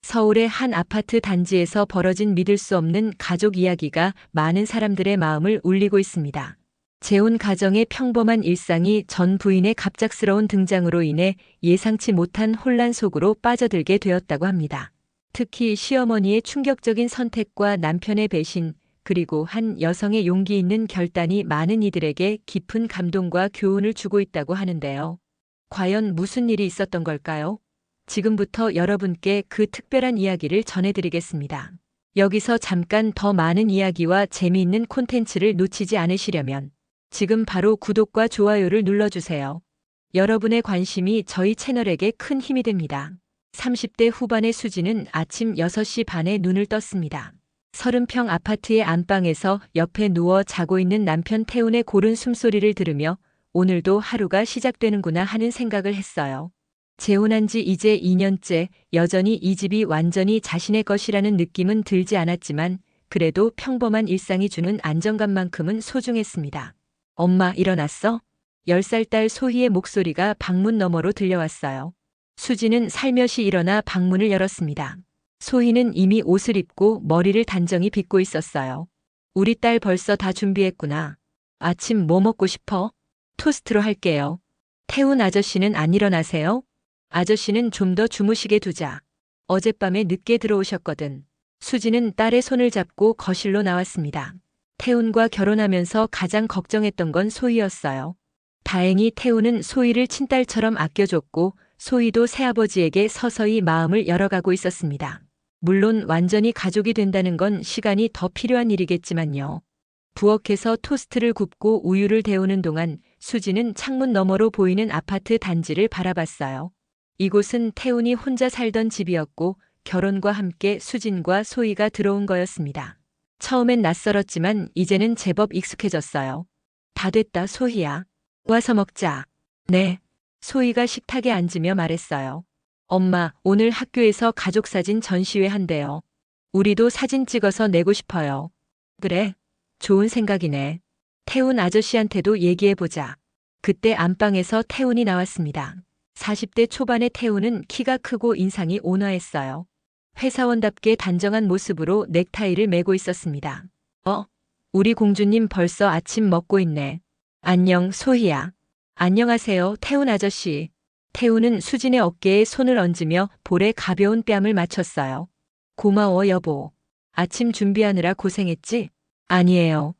서울의 한 아파트 단지에서 벌어진 믿을 수 없는 가족 이야기가 많은 사람들의 마음을 울리고 있습니다. 재혼 가정의 평범한 일상이 전 부인의 갑작스러운 등장으로 인해 예상치 못한 혼란 속으로 빠져들게 되었다고 합니다. 특히 시어머니의 충격적인 선택과 남편의 배신, 그리고 한 여성의 용기 있는 결단이 많은 이들에게 깊은 감동과 교훈을 주고 있다고 하는데요. 과연 무슨 일이 있었던 걸까요? 지금부터 여러분께 그 특별한 이야기를 전해드리겠습니다. 여기서 잠깐 더 많은 이야기와 재미있는 콘텐츠를 놓치지 않으시려면 지금 바로 구독과 좋아요를 눌러주세요. 여러분의 관심이 저희 채널에게 큰 힘이 됩니다. 30대 후반의 수지는 아침 6시 반에 눈을 떴습니다. 30평 아파트의 안방에서 옆에 누워 자고 있는 남편 태훈의 고른 숨소리를 들으며 오늘도 하루가 시작되는구나 하는 생각을 했어요. 재혼한 지 이제 2년째 여전히 이 집이 완전히 자신의 것이라는 느낌은 들지 않았지만 그래도 평범한 일상이 주는 안정감만큼은 소중했습니다. 엄마 일어났어? 10살 딸 소희의 목소리가 방문 너머로 들려왔어요. 수지는 살며시 일어나 방문을 열었습니다. 소희는 이미 옷을 입고 머리를 단정히 빗고 있었어요. 우리 딸 벌써 다 준비했구나. 아침 뭐 먹고 싶어? 토스트로 할게요. 태훈 아저씨는 안 일어나세요? 아저씨는 좀 더 주무시게 두자. 어젯밤에 늦게 들어오셨거든. 수지는 딸의 손을 잡고 거실로 나왔습니다. 태훈과 결혼하면서 가장 걱정했던 건 소희였어요. 다행히 태훈은 소희를 친딸처럼 아껴줬고 소희도 새아버지에게 서서히 마음을 열어가고 있었습니다. 물론 완전히 가족이 된다는 건 시간이 더 필요한 일이겠지만요. 부엌에서 토스트를 굽고 우유를 데우는 동안 수지는 창문 너머로 보이는 아파트 단지를 바라봤어요. 이곳은 태훈이 혼자 살던 집이었고 결혼과 함께 수진과 소희가 들어온 거였습니다. 처음엔 낯설었지만 이제는 제법 익숙해졌어요. 다 됐다 소희야. 와서 먹자. 네. 소희가 식탁에 앉으며 말했어요. 엄마, 오늘 학교에서 가족사진 전시회 한대요. 우리도 사진 찍어서 내고 싶어요. 그래. 좋은 생각이네. 태훈 아저씨한테도 얘기해보자. 그때 안방에서 태훈이 나왔습니다. 40대 초반의 태훈은 키가 크고 인상이 온화했어요. 회사원답게 단정한 모습으로 넥타이를 매고 있었습니다. 우리 공주님 벌써 아침 먹고 있네. 안녕, 소희야. 안녕하세요, 태훈 아저씨. 태훈은 수진의 어깨에 손을 얹으며 볼에 가벼운 뺨을 맞췄어요. 고마워, 여보. 아침 준비하느라 고생했지? 아니에요.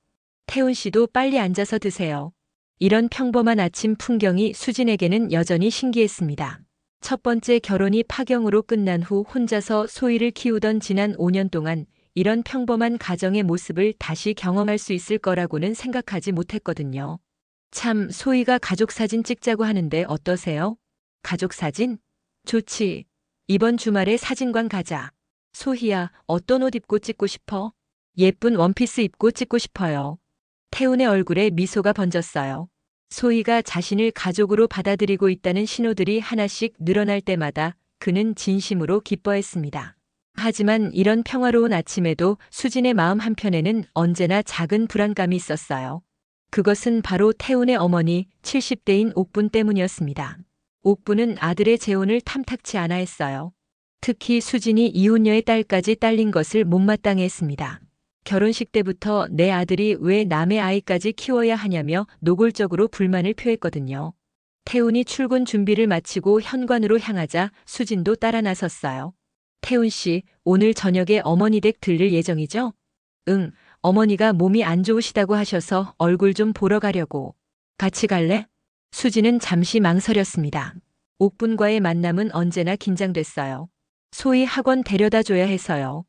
태훈 씨도 빨리 앉아서 드세요. 이런 평범한 아침 풍경이 수진에게는 여전히 신기했습니다. 첫 번째 결혼이 파경으로 끝난 후 혼자서 소희를 키우던 지난 5년 동안 이런 평범한 가정의 모습을 다시 경험할 수 있을 거라고는 생각하지 못했거든요. 참, 소희가 가족사진 찍자고 하는데 어떠세요? 가족사진? 좋지. 이번 주말에 사진관 가자. 소희야, 어떤 옷 입고 찍고 싶어? 예쁜 원피스 입고 찍고 싶어요. 태훈의 얼굴에 미소가 번졌어요. 소희가 자신을 가족으로 받아들이고 있다는 신호들이 하나씩 늘어날 때마다 그는 진심으로 기뻐했습니다. 하지만 이런 평화로운 아침에도 수진의 마음 한편에는 언제나 작은 불안감이 있었어요. 그것은 바로 태훈의 어머니 70대인 옥분 때문이었습니다. 옥분은 아들의 재혼을 탐탁치 않아 했어요. 특히 수진이 이혼녀의 딸까지 딸린 것을 못마땅해 했습니다. 결혼식 때부터 내 아들이 왜 남의 아이까지 키워야 하냐며 노골적으로 불만을 표했거든요. 태훈이 출근 준비를 마치고 현관으로 향하자 수진도 따라 나섰어요. 태훈 씨, 오늘 저녁에 어머니 댁 들릴 예정이죠? 응, 어머니가 몸이 안 좋으시다고 하셔서 얼굴 좀 보러 가려고. 같이 갈래? 수진은 잠시 망설였습니다. 옥분과의 만남은 언제나 긴장됐어요. 소희 학원 데려다 줘야 해서요.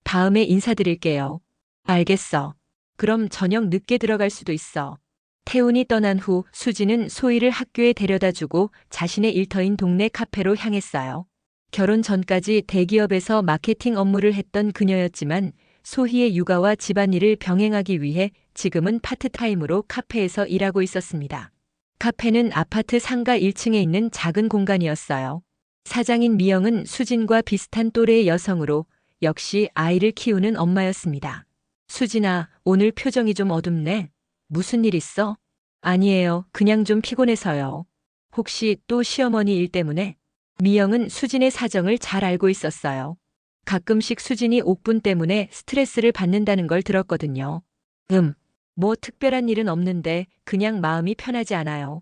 다음에 인사드릴게요. 알겠어. 그럼 저녁 늦게 들어갈 수도 있어. 태훈이 떠난 후 수지는 소희를 학교에 데려다 주고 자신의 일터인 동네 카페로 향했어요. 결혼 전까지 대기업에서 마케팅 업무를 했던 그녀였지만 소희의 육아와 집안일을 병행하기 위해 지금은 파트타임으로 카페에서 일하고 있었습니다. 카페는 아파트 상가 1층에 있는 작은 공간이었어요. 사장인 미영은 수진과 비슷한 또래의 여성으로 역시 아이를 키우는 엄마였습니다. 수진아, 오늘 표정이 좀 어둡네. 무슨 일 있어? 아니에요. 그냥 좀 피곤해서요. 혹시 또 시어머니 일 때문에? 미영은 수진의 사정을 잘 알고 있었어요. 가끔씩 수진이 옥분 때문에 스트레스를 받는다는 걸 들었거든요. 뭐 특별한 일은 없는데 그냥 마음이 편하지 않아요.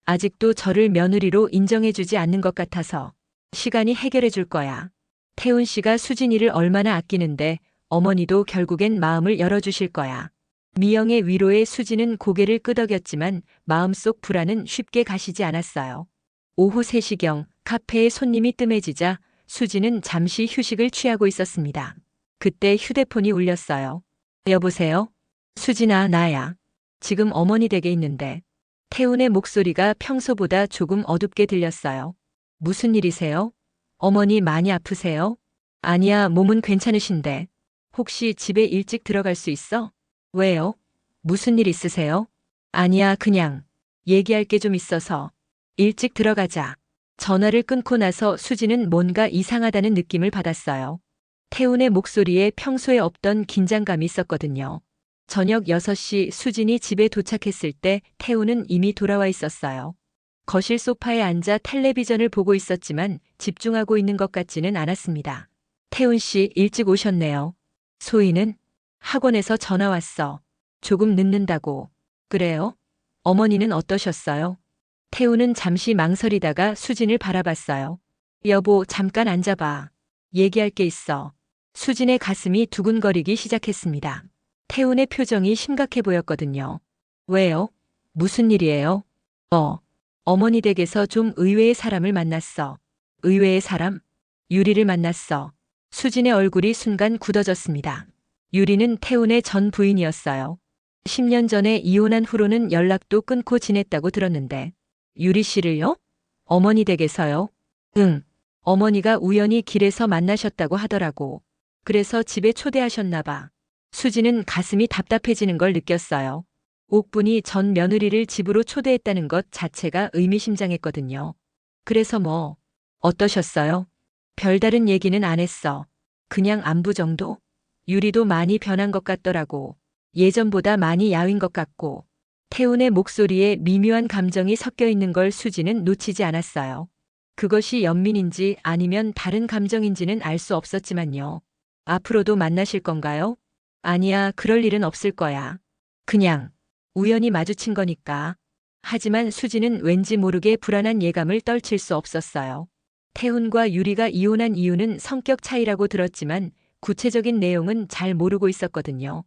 아직도 저를 며느리로 인정해주지 않는 것 같아서 시간이 해결해 줄 거야. 태훈 씨가 수진이를 얼마나 아끼는데 어머니도 결국엔 마음을 열어주실 거야. 미영의 위로에 수진은 고개를 끄덕였지만 마음속 불안은 쉽게 가시지 않았어요. 오후 3시경 카페에 손님이 뜸해지자 수진은 잠시 휴식을 취하고 있었습니다. 그때 휴대폰이 울렸어요. 여보세요? 수진아, 나야. 지금 어머니 댁에 있는데. 태훈의 목소리가 평소보다 조금 어둡게 들렸어요. 무슨 일이세요? 어머니 많이 아프세요? 아니야, 몸은 괜찮으신데. 혹시 집에 일찍 들어갈 수 있어? 왜요? 무슨 일 있으세요? 아니야, 그냥. 얘기할 게 좀 있어서. 일찍 들어가자. 전화를 끊고 나서 수진은 뭔가 이상하다는 느낌을 받았어요. 태훈의 목소리에 평소에 없던 긴장감이 있었거든요. 저녁 6시 수진이 집에 도착했을 때 태훈은 이미 돌아와 있었어요. 거실 소파에 앉아 텔레비전을 보고 있었지만 집중하고 있는 것 같지는 않았습니다. 태훈 씨 일찍 오셨네요. 소희는? 학원에서 전화 왔어. 조금 늦는다고. 그래요? 어머니는 어떠셨어요? 태훈은 잠시 망설이다가 수진을 바라봤어요. 여보, 잠깐 앉아봐. 얘기할 게 있어. 수진의 가슴이 두근거리기 시작했습니다. 태훈의 표정이 심각해 보였거든요. 왜요? 무슨 일이에요? 어머니 댁에서 좀 의외의 사람을 만났어. 의외의 사람? 유리를 만났어. 수진의 얼굴이 순간 굳어졌습니다. 유리는 태훈의 전 부인이었어요. 10년 전에 이혼한 후로는 연락도 끊고 지냈다고 들었는데. 유리 씨를요? 어머니 댁에서요? 응. 어머니가 우연히 길에서 만나셨다고 하더라고. 그래서 집에 초대하셨나 봐. 수지는 가슴이 답답해지는 걸 느꼈어요. 옥분이 전 며느리를 집으로 초대했다는 것 자체가 의미심장했거든요. 그래서 뭐, 어떠셨어요? 별다른 얘기는 안 했어. 그냥 안부 정도? 유리도 많이 변한 것 같더라고. 예전보다 많이 야윈 것 같고. 태훈의 목소리에 미묘한 감정이 섞여 있는 걸 수지는 놓치지 않았어요. 그것이 연민인지 아니면 다른 감정인지는 알 수 없었지만요. 앞으로도 만나실 건가요? 아니야, 그럴 일은 없을 거야. 그냥 우연히 마주친 거니까. 하지만 수지는 왠지 모르게 불안한 예감을 떨칠 수 없었어요. 태훈과 유리가 이혼한 이유는 성격 차이라고 들었지만 구체적인 내용은 잘 모르고 있었거든요.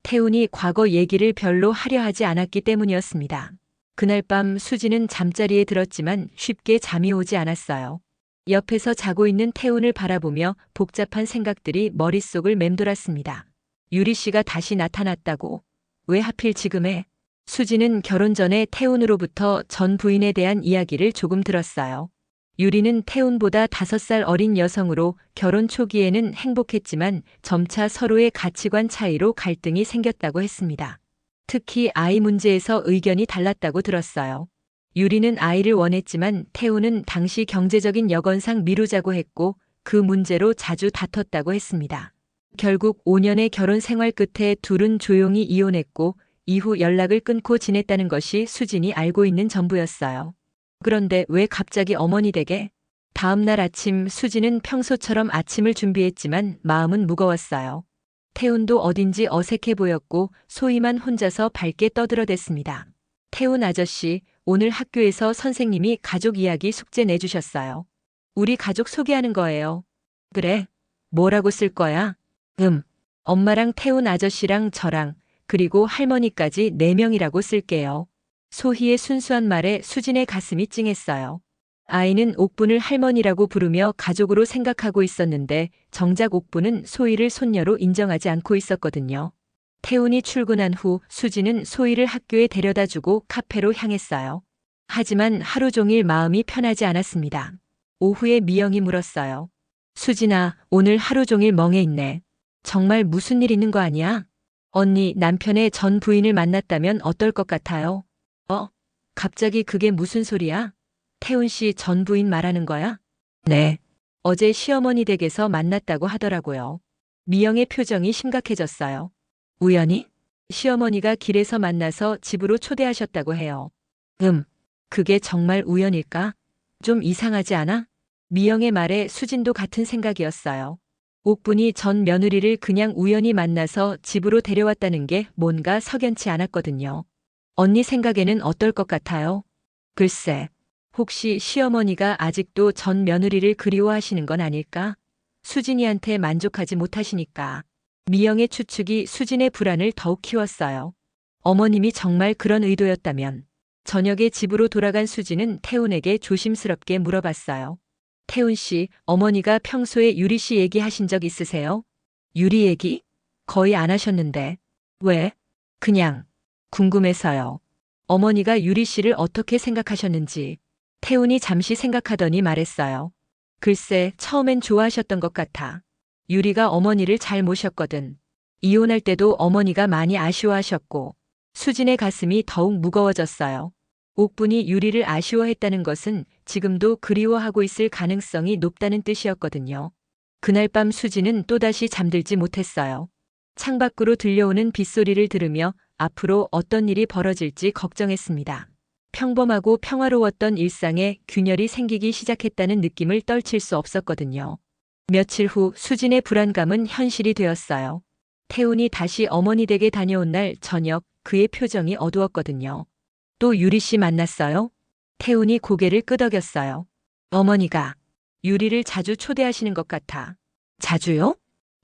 태훈이 과거 얘기를 별로 하려 하지 않았기 때문이었습니다. 그날 밤 수지는 잠자리에 들었지만 쉽게 잠이 오지 않았어요. 옆에서 자고 있는 태훈을 바라보며 복잡한 생각들이 머릿속을 맴돌았습니다. 유리 씨가 다시 나타났다고? 왜 하필 지금에? 수지는 결혼 전에 태훈으로부터 전 부인에 대한 이야기를 조금 들었어요. 유리는 태훈보다 5살 어린 여성으로 결혼 초기에는 행복했지만 점차 서로의 가치관 차이로 갈등이 생겼다고 했습니다. 특히 아이 문제에서 의견이 달랐다고 들었어요. 유리는 아이를 원했지만 태훈은 당시 경제적인 여건상 미루자고 했고 그 문제로 자주 다퉜다고 했습니다. 결국 5년의 결혼 생활 끝에 둘은 조용히 이혼했고 이후 연락을 끊고 지냈다는 것이 수진이 알고 있는 전부였어요. 그런데 왜 갑자기 어머니 댁에? 다음 날 아침 수지는 평소처럼 아침을 준비했지만 마음은 무거웠어요. 태훈도 어딘지 어색해 보였고 소희만 혼자서 밝게 떠들어댔습니다. 태훈 아저씨, 오늘 학교에서 선생님이 가족 이야기 숙제 내주셨어요. 우리 가족 소개하는 거예요. 그래? 뭐라고 쓸 거야? 엄마랑 태훈 아저씨랑 저랑 그리고 할머니까지 4명이라고 쓸게요. 소희의 순수한 말에 수진의 가슴이 찡했어요. 아이는 옥분을 할머니라고 부르며 가족으로 생각하고 있었는데 정작 옥분은 소희를 손녀로 인정하지 않고 있었거든요. 태훈이 출근한 후 수진은 소희를 학교에 데려다주고 카페로 향했어요. 하지만 하루 종일 마음이 편하지 않았습니다. 오후에 미영이 물었어요. 수진아, 오늘 하루 종일 멍해 있네. 정말 무슨 일 있는 거 아니야? 언니, 남편의 전 부인을 만났다면 어떨 것 같아요? 갑자기 그게 무슨 소리야? 태훈 씨 전 부인 말하는 거야? 네. 어제 시어머니 댁에서 만났다고 하더라고요. 미영의 표정이 심각해졌어요. 우연히? 시어머니가 길에서 만나서 집으로 초대하셨다고 해요. 그게 정말 우연일까? 좀 이상하지 않아? 미영의 말에 수진도 같은 생각이었어요. 옥분이 전 며느리를 그냥 우연히 만나서 집으로 데려왔다는 게 뭔가 석연치 않았거든요. 언니 생각에는 어떨 것 같아요? 글쎄, 혹시 시어머니가 아직도 전 며느리를 그리워하시는 건 아닐까? 수진이한테 만족하지 못하시니까. 미영의 추측이 수진의 불안을 더욱 키웠어요. 어머님이 정말 그런 의도였다면. 저녁에 집으로 돌아간 수진은 태훈에게 조심스럽게 물어봤어요. 태훈 씨, 어머니가 평소에 유리 씨 얘기하신 적 있으세요? 유리 얘기? 거의 안 하셨는데. 왜? 그냥 궁금해서요. 어머니가 유리 씨를 어떻게 생각하셨는지. 태훈이 잠시 생각하더니 말했어요. 글쎄, 처음엔 좋아하셨던 것 같아. 유리가 어머니를 잘 모셨거든. 이혼할 때도 어머니가 많이 아쉬워하셨고. 수진의 가슴이 더욱 무거워졌어요. 옥분이 유리를 아쉬워했다는 것은 지금도 그리워하고 있을 가능성이 높다는 뜻이었거든요. 그날 밤 수진은 또다시 잠들지 못했어요. 창밖으로 들려오는 빗소리를 들으며 앞으로 어떤 일이 벌어질지 걱정했습니다. 평범하고 평화로웠던 일상에 균열이 생기기 시작했다는 느낌을 떨칠 수 없었거든요. 며칠 후 수진의 불안감은 현실이 되었어요. 태훈이 다시 어머니 댁에 다녀온 날 저녁 그의 표정이 어두웠거든요. 또 유리 씨 만났어요? 태훈이 고개를 끄덕였어요. 어머니가 유리를 자주 초대하시는 것 같아. 자주요?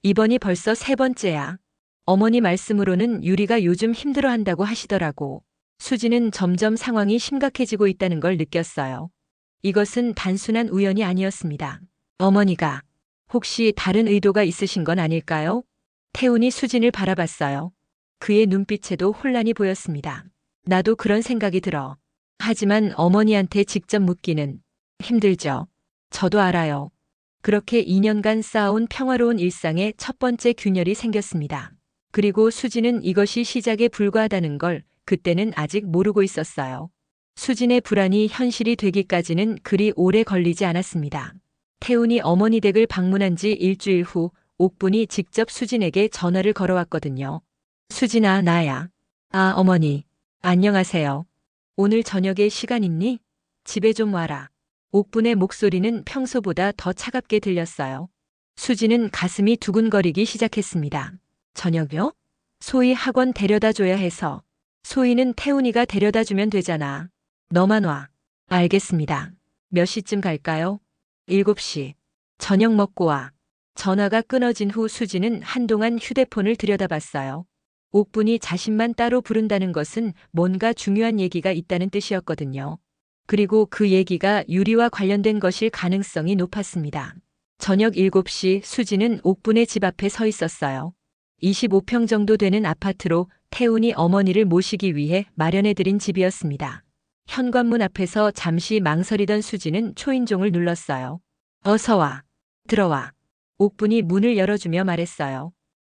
이번이 벌써 세 번째야. 어머니 말씀으로는 유리가 요즘 힘들어한다고 하시더라고. 수지는 점점 상황이 심각해지고 있다는 걸 느꼈어요. 이것은 단순한 우연이 아니었습니다. 어머니가 혹시 다른 의도가 있으신 건 아닐까요? 태훈이 수진을 바라봤어요. 그의 눈빛에도 혼란이 보였습니다. 나도 그런 생각이 들어. 하지만 어머니한테 직접 묻기는 힘들죠. 저도 알아요. 그렇게 2년간 쌓아온 평화로운 일상에 첫 번째 균열이 생겼습니다. 그리고 수진은 이것이 시작에 불과하다는 걸 그때는 아직 모르고 있었어요. 수진의 불안이 현실이 되기까지는 그리 오래 걸리지 않았습니다. 태훈이 어머니 댁을 방문한 지 일주일 후 옥분이 직접 수진에게 전화를 걸어왔거든요. 수진아, 나야. 아, 어머니. 안녕하세요. 오늘 저녁에 시간 있니? 집에 좀 와라. 옥분의 목소리는 평소보다 더 차갑게 들렸어요. 수진은 가슴이 두근거리기 시작했습니다. 저녁요? 소희 학원 데려다 줘야 해서. 소희는 태훈이가 데려다 주면 되잖아. 너만 와. 알겠습니다. 몇 시쯤 갈까요? 7시. 저녁 먹고 와. 전화가 끊어진 후 수진은 한동안 휴대폰을 들여다봤어요. 옥분이 자신만 따로 부른다는 것은 뭔가 중요한 얘기가 있다는 뜻이었거든요. 그리고 그 얘기가 유리와 관련된 것일 가능성이 높았습니다. 저녁 7시 수진은 옥분의 집 앞에 서 있었어요. 25평 정도 되는 아파트로 태훈이 어머니를 모시기 위해 마련해드린 집이었습니다. 현관문 앞에서 잠시 망설이던 수진은 초인종을 눌렀어요. 어서 와. 들어와. 옥분이 문을 열어주며 말했어요.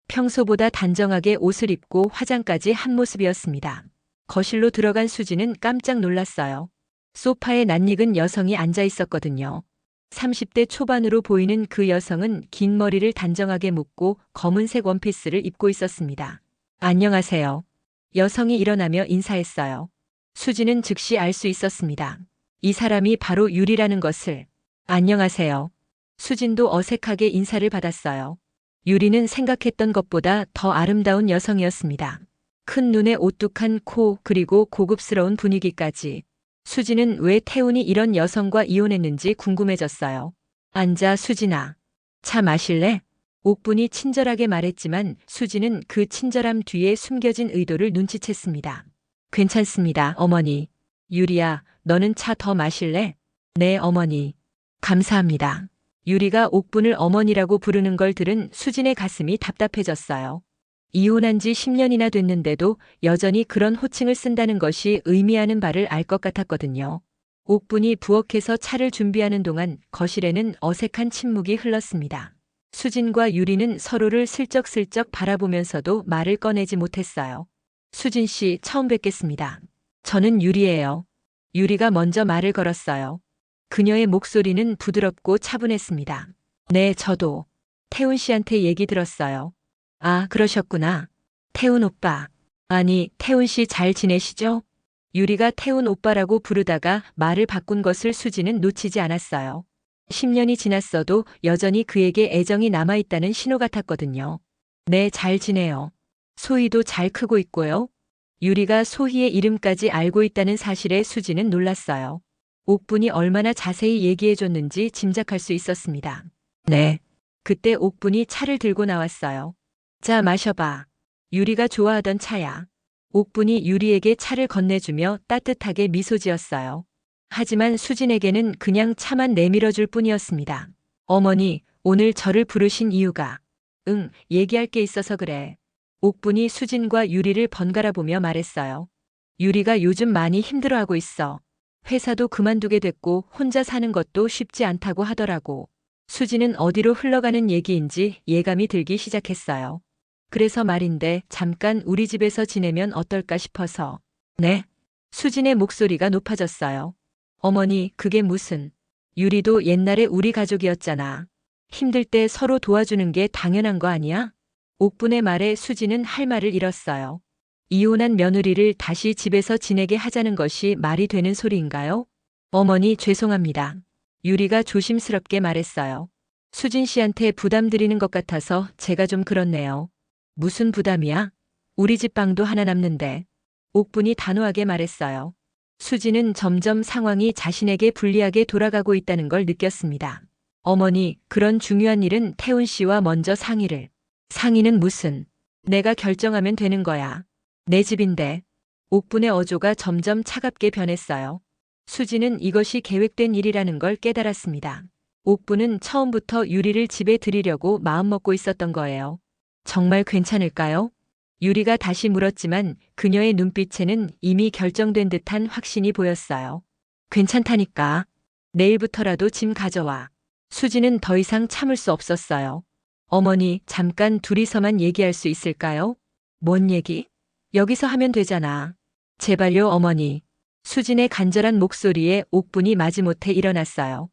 평소보다 단정하게 옷을 입고 화장까지 한 모습이었습니다. 거실로 들어간 수진은 깜짝 놀랐어요. 소파에 낯익은 여성이 앉아 있었거든요. 30대 초반으로 보이는 그 여성은 긴 머리를 단정하게 묶고 검은색 원피스를 입고 있었습니다. 안녕하세요. 여성이 일어나며 인사했어요. 수진은 즉시 알 수 있었습니다. 이 사람이 바로 유리라는 것을. 안녕하세요. 수진도 어색하게 인사를 받았어요. 유리는 생각했던 것보다 더 아름다운 여성이었습니다. 큰 눈에 오뚝한 코 그리고 고급스러운 분위기까지. 수진은 왜 태훈이 이런 여성과 이혼했는지 궁금해졌어요. 앉아 수진아. 차 마실래? 옥분이 친절하게 말했지만 수진은 그 친절함 뒤에 숨겨진 의도를 눈치챘습니다. 괜찮습니다, 어머니. 유리야, 너는 차 더 마실래? 네, 어머니. 감사합니다. 유리가 옥분을 어머니라고 부르는 걸 들은 수진의 가슴이 답답해졌어요. 이혼한 지 10년이나 됐는데도 여전히 그런 호칭을 쓴다는 것이 의미하는 바를 알 것 같았거든요. 옥분이 부엌에서 차를 준비하는 동안 거실에는 어색한 침묵이 흘렀습니다. 수진과 유리는 서로를 슬쩍슬쩍 바라보면서도 말을 꺼내지 못했어요. 수진 씨, 처음 뵙겠습니다. 저는 유리예요. 유리가 먼저 말을 걸었어요. 그녀의 목소리는 부드럽고 차분했습니다. 네, 저도. 태훈 씨한테 얘기 들었어요. 아, 그러셨구나. 태훈 오빠. 아니, 태훈 씨 잘 지내시죠? 유리가 태훈 오빠라고 부르다가 말을 바꾼 것을 수지는 놓치지 않았어요. 10년이 지났어도 여전히 그에게 애정이 남아있다는 신호 같았거든요. 네, 잘 지내요. 소희도 잘 크고 있고요. 유리가 소희의 이름까지 알고 있다는 사실에 수지는 놀랐어요. 옥분이 얼마나 자세히 얘기해줬는지 짐작할 수 있었습니다. 네. 그때 옥분이 차를 들고 나왔어요. 자, 마셔봐. 유리가 좋아하던 차야. 옥분이 유리에게 차를 건네주며 따뜻하게 미소 지었어요. 하지만 수진에게는 그냥 차만 내밀어줄 뿐이었습니다. 어머니, 오늘 저를 부르신 이유가? 응, 얘기할 게 있어서 그래. 옥분이 수진과 유리를 번갈아 보며 말했어요. 유리가 요즘 많이 힘들어하고 있어. 회사도 그만두게 됐고 혼자 사는 것도 쉽지 않다고 하더라고. 수진은 어디로 흘러가는 얘기인지 예감이 들기 시작했어요. 그래서 말인데 잠깐 우리 집에서 지내면 어떨까 싶어서. 네? 수진의 목소리가 높아졌어요. 어머니, 그게 무슨. 유리도 옛날에 우리 가족이었잖아. 힘들 때 서로 도와주는 게 당연한 거 아니야? 옥분의 말에 수지는 할 말을 잃었어요. 이혼한 며느리를 다시 집에서 지내게 하자는 것이 말이 되는 소리인가요? 어머니, 죄송합니다. 유리가 조심스럽게 말했어요. 수진 씨한테 부담 드리는 것 같아서 제가 좀 그렇네요. 무슨 부담이야? 우리 집 방도 하나 남는데. 옥분이 단호하게 말했어요. 수지는 점점 상황이 자신에게 불리하게 돌아가고 있다는 걸 느꼈습니다. 어머니, 그런 중요한 일은 태훈 씨와 먼저 상의를. 상의는 무슨? 내가 결정하면 되는 거야. 내 집인데. 옥분의 어조가 점점 차갑게 변했어요. 수지는 이것이 계획된 일이라는 걸 깨달았습니다. 옥분은 처음부터 유리를 집에 들이려고 마음먹고 있었던 거예요. 정말 괜찮을까요? 유리가 다시 물었지만 그녀의 눈빛에는 이미 결정된 듯한 확신이 보였어요. 괜찮다니까. 내일부터라도 짐 가져와. 수지는 더 이상 참을 수 없었어요. 어머니, 잠깐 둘이서만 얘기할 수 있을까요? 뭔 얘기? 여기서 하면 되잖아. 제발요, 어머니. 수진의 간절한 목소리에 옥분이 마지못해 일어났어요.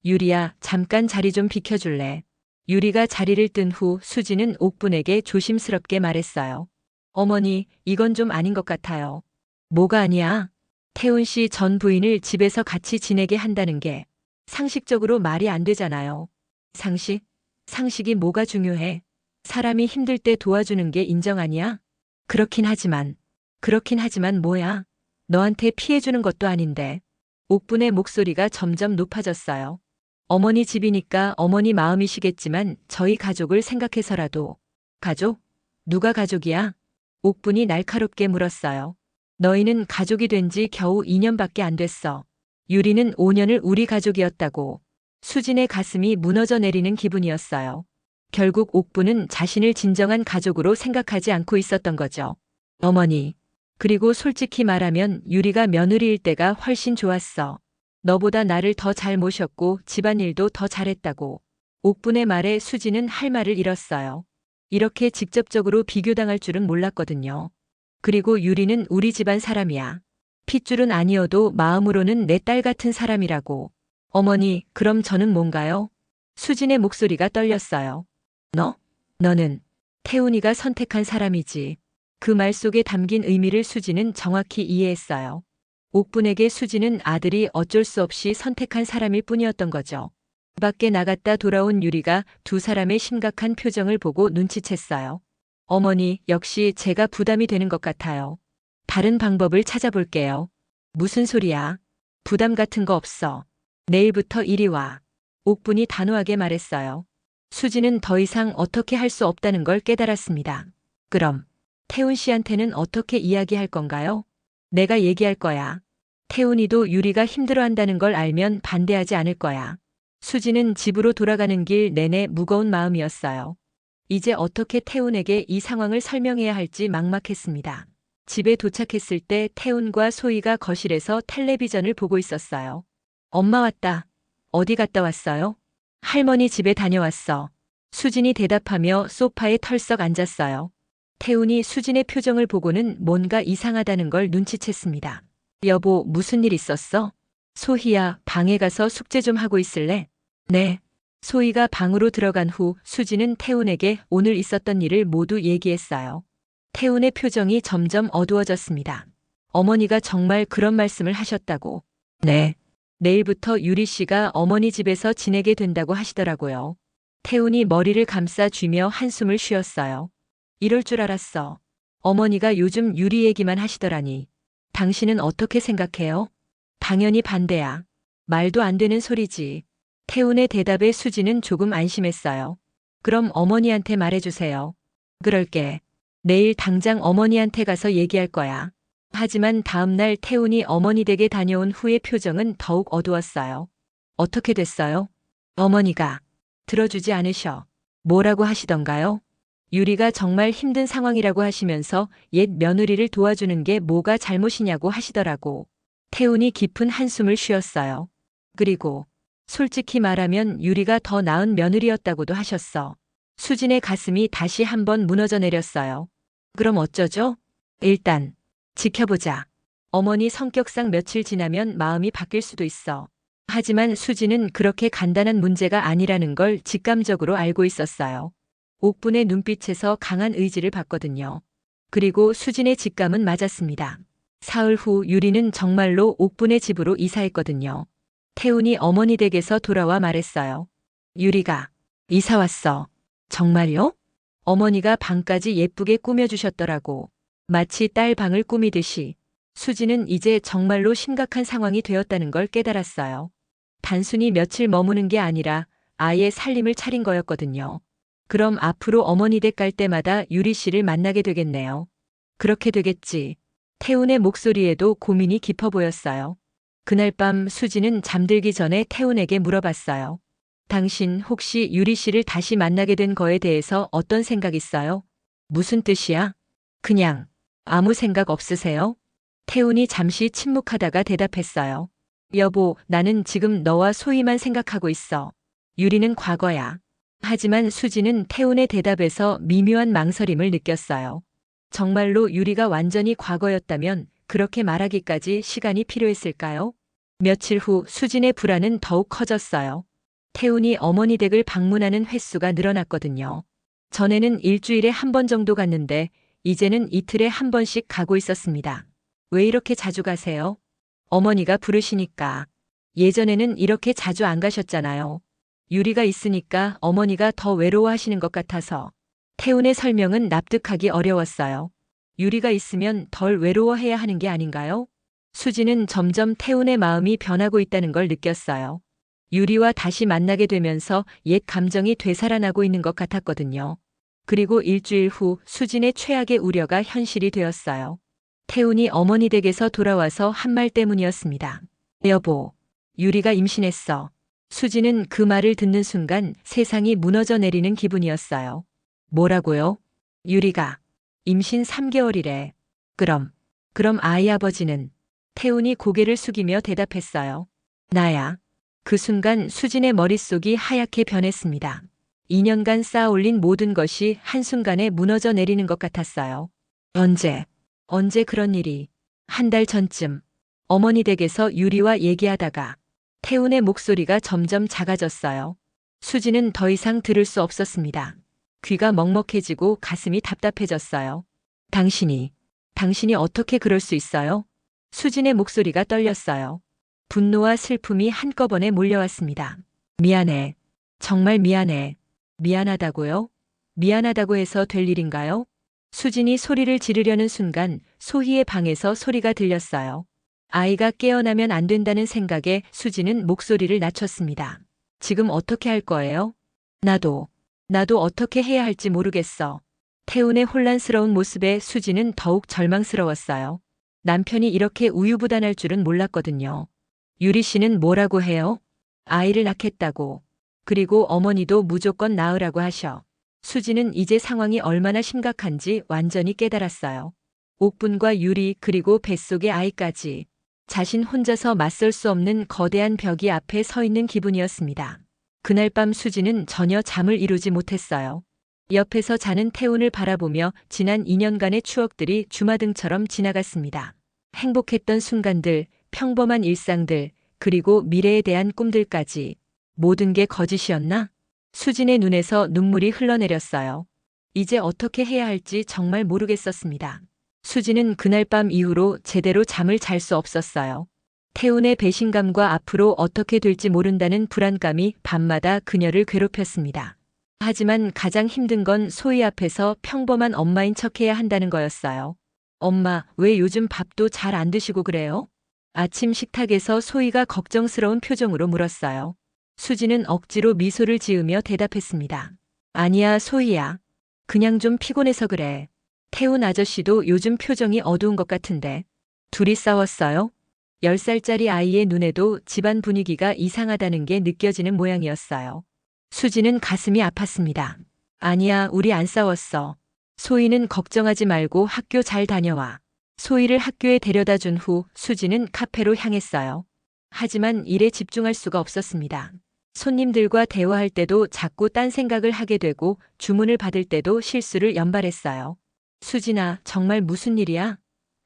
유리야, 잠깐 자리 좀 비켜줄래? 유리가 자리를 뜬 후 수진은 옥분에게 조심스럽게 말했어요. 어머니, 이건 좀 아닌 것 같아요. 뭐가 아니야? 태훈 씨 전 부인을 집에서 같이 지내게 한다는 게 상식적으로 말이 안 되잖아요. 상식? 상식이 뭐가 중요해? 사람이 힘들 때 도와주는 게 인정 아니야? 그렇긴 하지만 뭐야? 너한테 피해주는 것도 아닌데. 옥분의 목소리가 점점 높아졌어요. 어머니 집이니까 어머니 마음이시겠지만 저희 가족을 생각해서라도. 가족? 누가 가족이야? 옥분이 날카롭게 물었어요. 너희는 가족이 된 지 겨우 2년밖에 안 됐어. 유리는 5년을 우리 가족이었다고. 수진의 가슴이 무너져 내리는 기분이었어요. 결국 옥분은 자신을 진정한 가족으로 생각하지 않고 있었던 거죠. 어머니. 그리고 솔직히 말하면 유리가 며느리일 때가 훨씬 좋았어. 너보다 나를 더 잘 모셨고 집안일도 더 잘했다고. 옥분의 말에 수지는 할 말을 잃었어요. 이렇게 직접적으로 비교당할 줄은 몰랐거든요. 그리고 유리는 우리 집안 사람이야. 핏줄은 아니어도 마음으로는 내 딸 같은 사람이라고. 어머니, 그럼 저는 뭔가요? 수진의 목소리가 떨렸어요. 너는 태훈이가 선택한 사람이지. 그 말 속에 담긴 의미를 수지는 정확히 이해했어요. 옥분에게 수지는 아들이 어쩔 수 없이 선택한 사람일 뿐이었던 거죠. 밖에 나갔다 돌아온 유리가 두 사람의 심각한 표정을 보고 눈치챘어요. 어머니, 역시 제가 부담이 되는 것 같아요. 다른 방법을 찾아볼게요. 무슨 소리야? 부담 같은 거 없어. 내일부터 이리 와. 옥분이 단호하게 말했어요. 수지는 더 이상 어떻게 할 수 없다는 걸 깨달았습니다. 그럼 태훈 씨한테는 어떻게 이야기할 건가요? 내가 얘기할 거야. 태훈이도 유리가 힘들어한다는 걸 알면 반대하지 않을 거야. 수지는 집으로 돌아가는 길 내내 무거운 마음이었어요. 이제 어떻게 태훈에게 이 상황을 설명해야 할지 막막했습니다. 집에 도착했을 때 태훈과 소희가 거실에서 텔레비전을 보고 있었어요. 엄마 왔다. 어디 갔다 왔어요? 할머니 집에 다녀왔어. 수진이 대답하며 소파에 털썩 앉았어요. 태훈이 수진의 표정을 보고는 뭔가 이상하다는 걸 눈치챘습니다. 여보, 무슨 일 있었어? 소희야, 방에 가서 숙제 좀 하고 있을래? 네. 소희가 방으로 들어간 후 수진은 태훈에게 오늘 있었던 일을 모두 얘기했어요. 태훈의 표정이 점점 어두워졌습니다. 어머니가 정말 그런 말씀을 하셨다고. 네. 내일부터 유리 씨가 어머니 집에서 지내게 된다고 하시더라고요. 태훈이 머리를 감싸 쥐며 한숨을 쉬었어요. 이럴 줄 알았어. 어머니가 요즘 유리 얘기만 하시더라니. 당신은 어떻게 생각해요? 당연히 반대야. 말도 안 되는 소리지. 태훈의 대답에 수지는 조금 안심했어요. 그럼 어머니한테 말해주세요. 그럴게. 내일 당장 어머니한테 가서 얘기할 거야. 하지만 다음날 태훈이 어머니 댁에 다녀온 후의 표정은 더욱 어두웠어요. 어떻게 됐어요? 어머니가 들어주지 않으셔. 뭐라고 하시던가요? 유리가 정말 힘든 상황이라고 하시면서 옛 며느리를 도와주는 게 뭐가 잘못이냐고 하시더라고. 태훈이 깊은 한숨을 쉬었어요. 그리고 솔직히 말하면 유리가 더 나은 며느리였다고도 하셨어. 수진의 가슴이 다시 한번 무너져 내렸어요. 그럼 어쩌죠? 일단 지켜보자. 어머니 성격상 며칠 지나면 마음이 바뀔 수도 있어. 하지만 수진은 그렇게 간단한 문제가 아니라는 걸 직감적으로 알고 있었어요. 옥분의 눈빛에서 강한 의지를 봤거든요. 그리고 수진의 직감은 맞았습니다. 사흘 후 유리는 정말로 옥분의 집으로 이사했거든요. 태훈이 어머니 댁에서 돌아와 말했어요. 유리가 이사 왔어. 정말요? 어머니가 방까지 예쁘게 꾸며주셨더라고. 마치 딸 방을 꾸미듯이. 수지는 이제 정말로 심각한 상황이 되었다는 걸 깨달았어요. 단순히 며칠 머무는 게 아니라 아예 살림을 차린 거였거든요. 그럼 앞으로 어머니 댁 갈 때마다 유리 씨를 만나게 되겠네요. 그렇게 되겠지. 태훈의 목소리에도 고민이 깊어 보였어요. 그날 밤 수지는 잠들기 전에 태훈에게 물어봤어요. 당신 혹시 유리 씨를 다시 만나게 된 거에 대해서 어떤 생각 있어요? 무슨 뜻이야? 그냥 아무 생각 없으세요? 태훈이 잠시 침묵하다가 대답했어요. 여보, 나는 지금 너와 소희만 생각하고 있어. 유리는 과거야. 하지만 수지는 태훈의 대답에서 미묘한 망설임을 느꼈어요. 정말로 유리가 완전히 과거였다면 그렇게 말하기까지 시간이 필요했을까요? 며칠 후 수진의 불안은 더욱 커졌어요. 태훈이 어머니 댁을 방문하는 횟수가 늘어났거든요. 전에는 일주일에 한 번 정도 갔는데 이제는 이틀에 한 번씩 가고 있었습니다. 왜 이렇게 자주 가세요? 어머니가 부르시니까. 예전에는 이렇게 자주 안 가셨잖아요. 유리가 있으니까 어머니가 더 외로워하시는 것 같아서. 태훈의 설명은 납득하기 어려웠어요. 유리가 있으면 덜 외로워해야 하는 게 아닌가요? 수지는 점점 태훈의 마음이 변하고 있다는 걸 느꼈어요. 유리와 다시 만나게 되면서 옛 감정이 되살아나고 있는 것 같았거든요. 그리고 일주일 후 수진의 최악의 우려가 현실이 되었어요. 태훈이 어머니 댁에서 돌아와서 한 말 때문이었습니다. 여보, 유리가 임신했어. 수지는 그 말을 듣는 순간 세상이 무너져 내리는 기분이었어요. 뭐라고요? 유리가 임신 3개월이래. 그럼 아이 아버지는? 태훈이 고개를 숙이며 대답했어요. 나야. 그 순간 수진의 머릿속이 하얗게 변했습니다. 2년간 쌓아올린 모든 것이 한순간에 무너져 내리는 것 같았어요. 언제 그런 일이? 한 달 전쯤 어머니 댁에서 유리와 얘기하다가 태훈의 목소리가 점점 작아졌어요. 수지는 더 이상 들을 수 없었습니다. 귀가 먹먹해지고 가슴이 답답해졌어요. 당신이 어떻게 그럴 수 있어요? 수진의 목소리가 떨렸어요. 분노와 슬픔이 한꺼번에 몰려왔습니다. 미안해. 정말 미안해. 미안하다고요? 미안하다고 해서 될 일인가요? 수진이 소리를 지르려는 순간 소희의 방에서 소리가 들렸어요. 아이가 깨어나면 안 된다는 생각에 수진은 목소리를 낮췄습니다. 지금 어떻게 할 거예요? 나도 어떻게 해야 할지 모르겠어. 태훈의 혼란스러운 모습에 수진은 더욱 절망스러웠어요. 남편이 이렇게 우유부단할 줄은 몰랐거든요. 유리 씨는 뭐라고 해요? 아이를 낳겠다고. 그리고 어머니도 무조건 낳으라고 하셔. 수지는 이제 상황이 얼마나 심각한지 완전히 깨달았어요. 옥분과 유리 그리고 뱃속의 아이까지. 자신 혼자서 맞설 수 없는 거대한 벽이 앞에 서 있는 기분이었습니다. 그날 밤 수지는 전혀 잠을 이루지 못했어요. 옆에서 자는 태훈을 바라보며 지난 2년간의 추억들이 주마등처럼 지나갔습니다. 행복했던 순간들, 평범한 일상들, 그리고 미래에 대한 꿈들까지. 모든 게 거짓이었나? 수진의 눈에서 눈물이 흘러내렸어요. 이제 어떻게 해야 할지 정말 모르겠었습니다. 수진은 그날 밤 이후로 제대로 잠을 잘 수 없었어요. 태훈의 배신감과 앞으로 어떻게 될지 모른다는 불안감이 밤마다 그녀를 괴롭혔습니다. 하지만 가장 힘든 건 소희 앞에서 평범한 엄마인 척해야 한다는 거였어요. 엄마, 왜 요즘 밥도 잘 안 드시고 그래요? 아침 식탁에서 소희가 걱정스러운 표정으로 물었어요. 수지는 억지로 미소를 지으며 대답했습니다. 아니야, 소희야. 그냥 좀 피곤해서 그래. 태훈 아저씨도 요즘 표정이 어두운 것 같은데. 둘이 싸웠어요? 10살짜리 아이의 눈에도 집안 분위기가 이상하다는 게 느껴지는 모양이었어요. 수지는 가슴이 아팠습니다. 아니야, 우리 안 싸웠어. 소희는 걱정하지 말고 학교 잘 다녀와. 소희를 학교에 데려다 준 후 수지는 카페로 향했어요. 하지만 일에 집중할 수가 없었습니다. 손님들과 대화할 때도 자꾸 딴 생각을 하게 되고 주문을 받을 때도 실수를 연발했어요. 수진아, 정말 무슨 일이야?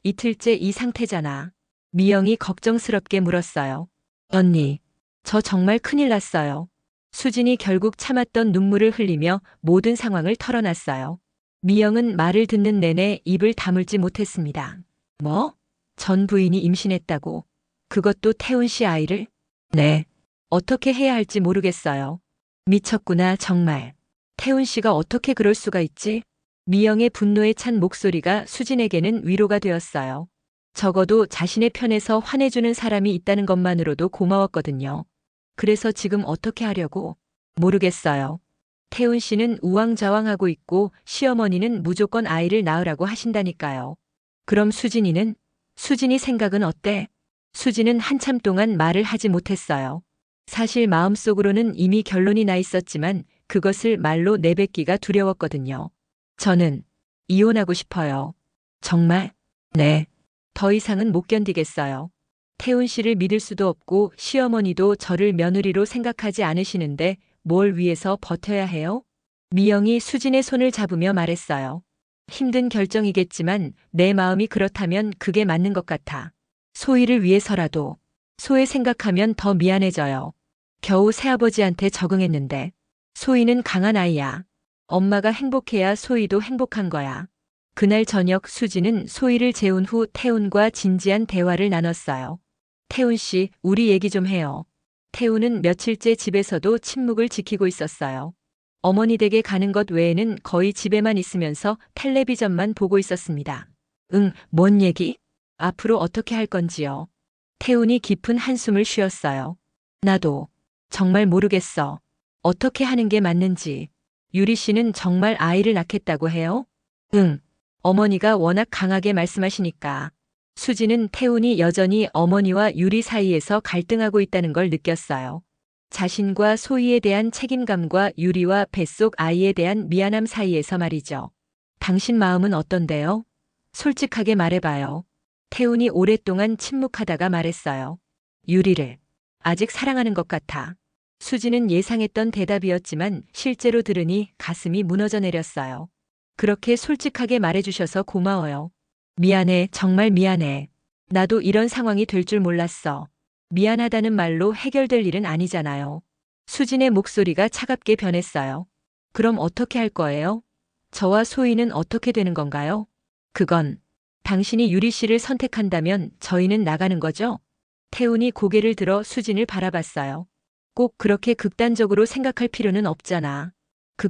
이틀째 이 상태잖아. 미영이 걱정스럽게 물었어요. 언니, 저 정말 큰일 났어요. 수진이 결국 참았던 눈물을 흘리며 모든 상황을 털어놨어요. 미영은 말을 듣는 내내 입을 다물지 못했습니다. 뭐? 전 부인이 임신했다고. 그것도 태훈 씨 아이를? 네. 어떻게 해야 할지 모르겠어요. 미쳤구나, 정말. 태훈 씨가 어떻게 그럴 수가 있지? 미영의 분노에 찬 목소리가 수진에게는 위로가 되었어요. 적어도 자신의 편에서 화내주는 사람이 있다는 것만으로도 고마웠거든요. 그래서 지금 어떻게 하려고? 모르겠어요. 태훈 씨는 우왕좌왕하고 있고 시어머니는 무조건 아이를 낳으라고 하신다니까요. 그럼 수진이는? 수진이 생각은 어때? 수진은 한참 동안 말을 하지 못했어요. 사실 마음속으로는 이미 결론이 나 있었지만 그것을 말로 내뱉기가 두려웠거든요. 저는 이혼하고 싶어요. 정말? 네. 더 이상은 못 견디겠어요. 태훈 씨를 믿을 수도 없고 시어머니도 저를 며느리로 생각하지 않으시는데 뭘 위해서 버텨야 해요? 미영이 수진의 손을 잡으며 말했어요. 힘든 결정이겠지만 내 마음이 그렇다면 그게 맞는 것 같아. 소희를 위해서라도. 소희 생각하면 더 미안해져요. 겨우 새아버지한테 적응했는데. 소희는 강한 아이야. 엄마가 행복해야 소희도 행복한 거야. 그날 저녁 수지는 소희를 재운 후 태훈과 진지한 대화를 나눴어요. 태훈 씨, 우리 얘기 좀 해요. 태훈은 며칠째 집에서도 침묵을 지키고 있었어요. 어머니 댁에 가는 것 외에는 거의 집에만 있으면서 텔레비전만 보고 있었습니다. 응, 뭔 얘기? 앞으로 어떻게 할 건지요? 태훈이 깊은 한숨을 쉬었어요. 나도 정말 모르겠어. 어떻게 하는 게 맞는지. 유리 씨는 정말 아이를 낳겠다고 해요? 응. 어머니가 워낙 강하게 말씀하시니까. 수지는 태훈이 여전히 어머니와 유리 사이에서 갈등하고 있다는 걸 느꼈어요. 자신과 소희에 대한 책임감과 유리와 뱃속 아이에 대한 미안함 사이에서 말이죠. 당신 마음은 어떤데요? 솔직하게 말해봐요. 태훈이 오랫동안 침묵하다가 말했어요. 유리를 아직 사랑하는 것 같아. 수지는 예상했던 대답이었지만 실제로 들으니 가슴이 무너져 내렸어요. 그렇게 솔직하게 말해주셔서 고마워요. 미안해, 정말 미안해. 나도 이런 상황이 될 줄 몰랐어. 미안하다는 말로 해결될 일은 아니잖아요. 수진의 목소리가 차갑게 변했어요. 그럼 어떻게 할 거예요? 저와 소희는 어떻게 되는 건가요? 그건 당신이 유리 씨를 선택한다면 저희는 나가는 거죠? 태훈이 고개를 들어 수진을 바라봤어요. 꼭 그렇게 극단적으로 생각할 필요는 없잖아.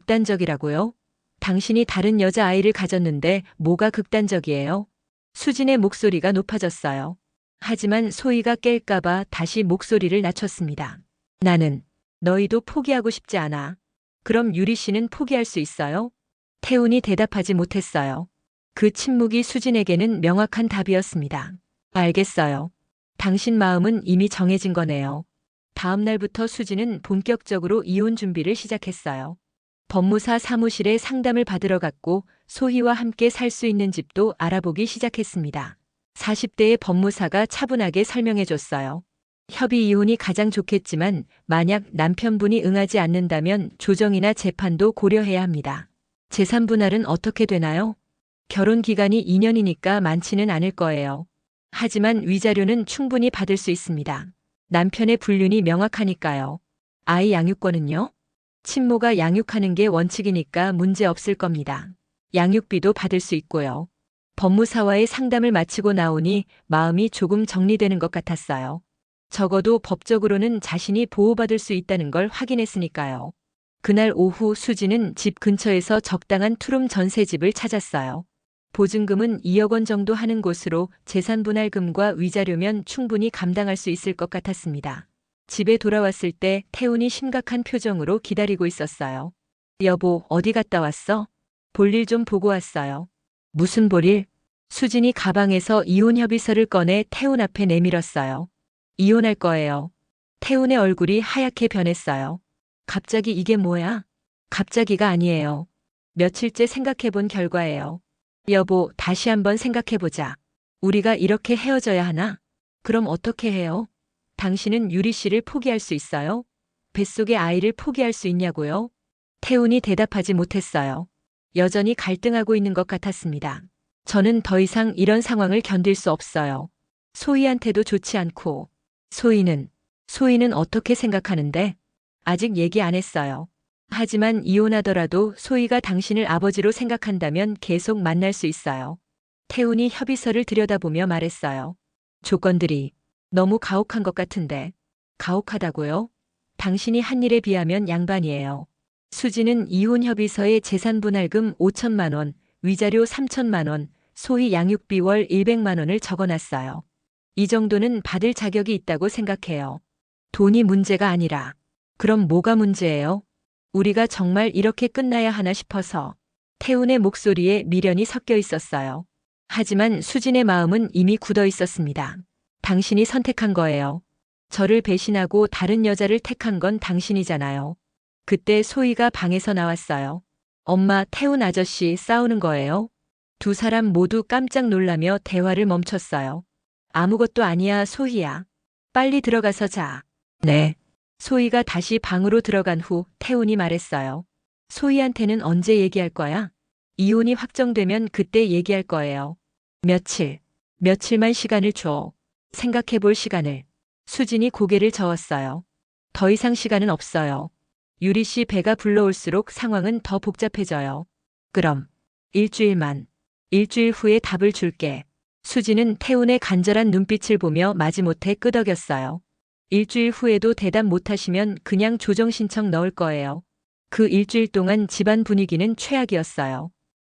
극단적이라고요? 당신이 다른 여자아이를 가졌는데 뭐가 극단적이에요? 수진의 목소리가 높아졌어요. 하지만 소희가 깰까봐 다시 목소리를 낮췄습니다. 나는 너희도 포기하고 싶지 않아. 그럼 유리 씨는 포기할 수 있어요? 태훈이 대답하지 못했어요. 그 침묵이 수진에게는 명확한 답이었습니다. 알겠어요. 당신 마음은 이미 정해진 거네요. 다음 날부터 수진은 본격적으로 이혼 준비를 시작했어요. 법무사 사무실에 상담을 받으러 갔고 소희와 함께 살 수 있는 집도 알아보기 시작했습니다. 40대의 법무사가 차분하게 설명해줬어요. 협의 이혼이 가장 좋겠지만 만약 남편분이 응하지 않는다면 조정이나 재판도 고려해야 합니다. 재산 분할은 어떻게 되나요? 결혼 기간이 2년이니까 많지는 않을 거예요. 하지만 위자료는 충분히 받을 수 있습니다. 남편의 불륜이 명확하니까요. 아이 양육권은요? 친모가 양육하는 게 원칙이니까 문제 없을 겁니다. 양육비도 받을 수 있고요. 법무사와의 상담을 마치고 나오니 마음이 조금 정리되는 것 같았어요. 적어도 법적으로는 자신이 보호받을 수 있다는 걸 확인했으니까요. 그날 오후 수지는 집 근처에서 적당한 투룸 전셋집을 찾았어요. 보증금은 2억 원 정도 하는 곳으로 재산분할금과 위자료면 충분히 감당할 수 있을 것 같았습니다. 집에 돌아왔을 때 태훈이 심각한 표정으로 기다리고 있었어요. 여보, 어디 갔다 왔어? 볼일 좀 보고 왔어요. 무슨 볼일? 수진이 가방에서 이혼 협의서를 꺼내 태훈 앞에 내밀었어요. 이혼할 거예요. 태훈의 얼굴이 하얗게 변했어요. 갑자기 이게 뭐야? 갑자기가 아니에요. 며칠째 생각해 본 결과예요. 여보, 다시 한번 생각해 보자. 우리가 이렇게 헤어져야 하나? 그럼 어떻게 해요? 당신은 유리 씨를 포기할 수 있어요? 뱃속의 아이를 포기할 수 있냐고요? 태훈이 대답하지 못했어요. 여전히 갈등하고 있는 것 같았습니다. 저는 더 이상 이런 상황을 견딜 수 없어요. 소희한테도 좋지 않고. 소희는 어떻게 생각하는데? 아직 얘기 안 했어요. 하지만 이혼하더라도 소희가 당신을 아버지로 생각한다면 계속 만날 수 있어요. 태훈이 협의서를 들여다보며 말했어요. 조건들이 너무 가혹한 것 같은데. 가혹하다고요? 당신이 한 일에 비하면 양반이에요. 수지는 이혼 협의서에 재산분할금 5천만 원, 위자료 3천만 원, 소희 양육비 월 100만 원을 적어놨어요. 이 정도는 받을 자격이 있다고 생각해요. 돈이 문제가 아니라. 그럼 뭐가 문제예요? 우리가 정말 이렇게 끝나야 하나 싶어서. 태훈의 목소리에 미련이 섞여 있었어요. 하지만 수진의 마음은 이미 굳어 있었습니다. 당신이 선택한 거예요. 저를 배신하고 다른 여자를 택한 건 당신이잖아요. 그때 소희가 방에서 나왔어요. 엄마, 태훈 아저씨 싸우는 거예요? 두 사람 모두 깜짝 놀라며 대화를 멈췄어요. 아무것도 아니야, 소희야. 빨리 들어가서 자. 네. 소희가 다시 방으로 들어간 후 태훈이 말했어요. 소희한테는 언제 얘기할 거야? 이혼이 확정되면 그때 얘기할 거예요. 며칠만 시간을 줘. 생각해 볼 시간을. 수진이 고개를 저었어요. 더 이상 시간은 없어요. 유리 씨 배가 불러올수록 상황은 더 복잡해져요. 그럼 일주일만. 일주일 후에 답을 줄게. 수지는 태훈의 간절한 눈빛을 보며 마지못해 끄덕였어요. 일주일 후에도 대답 못하시면 그냥 조정 신청 넣을 거예요. 그 일주일 동안 집안 분위기는 최악이었어요.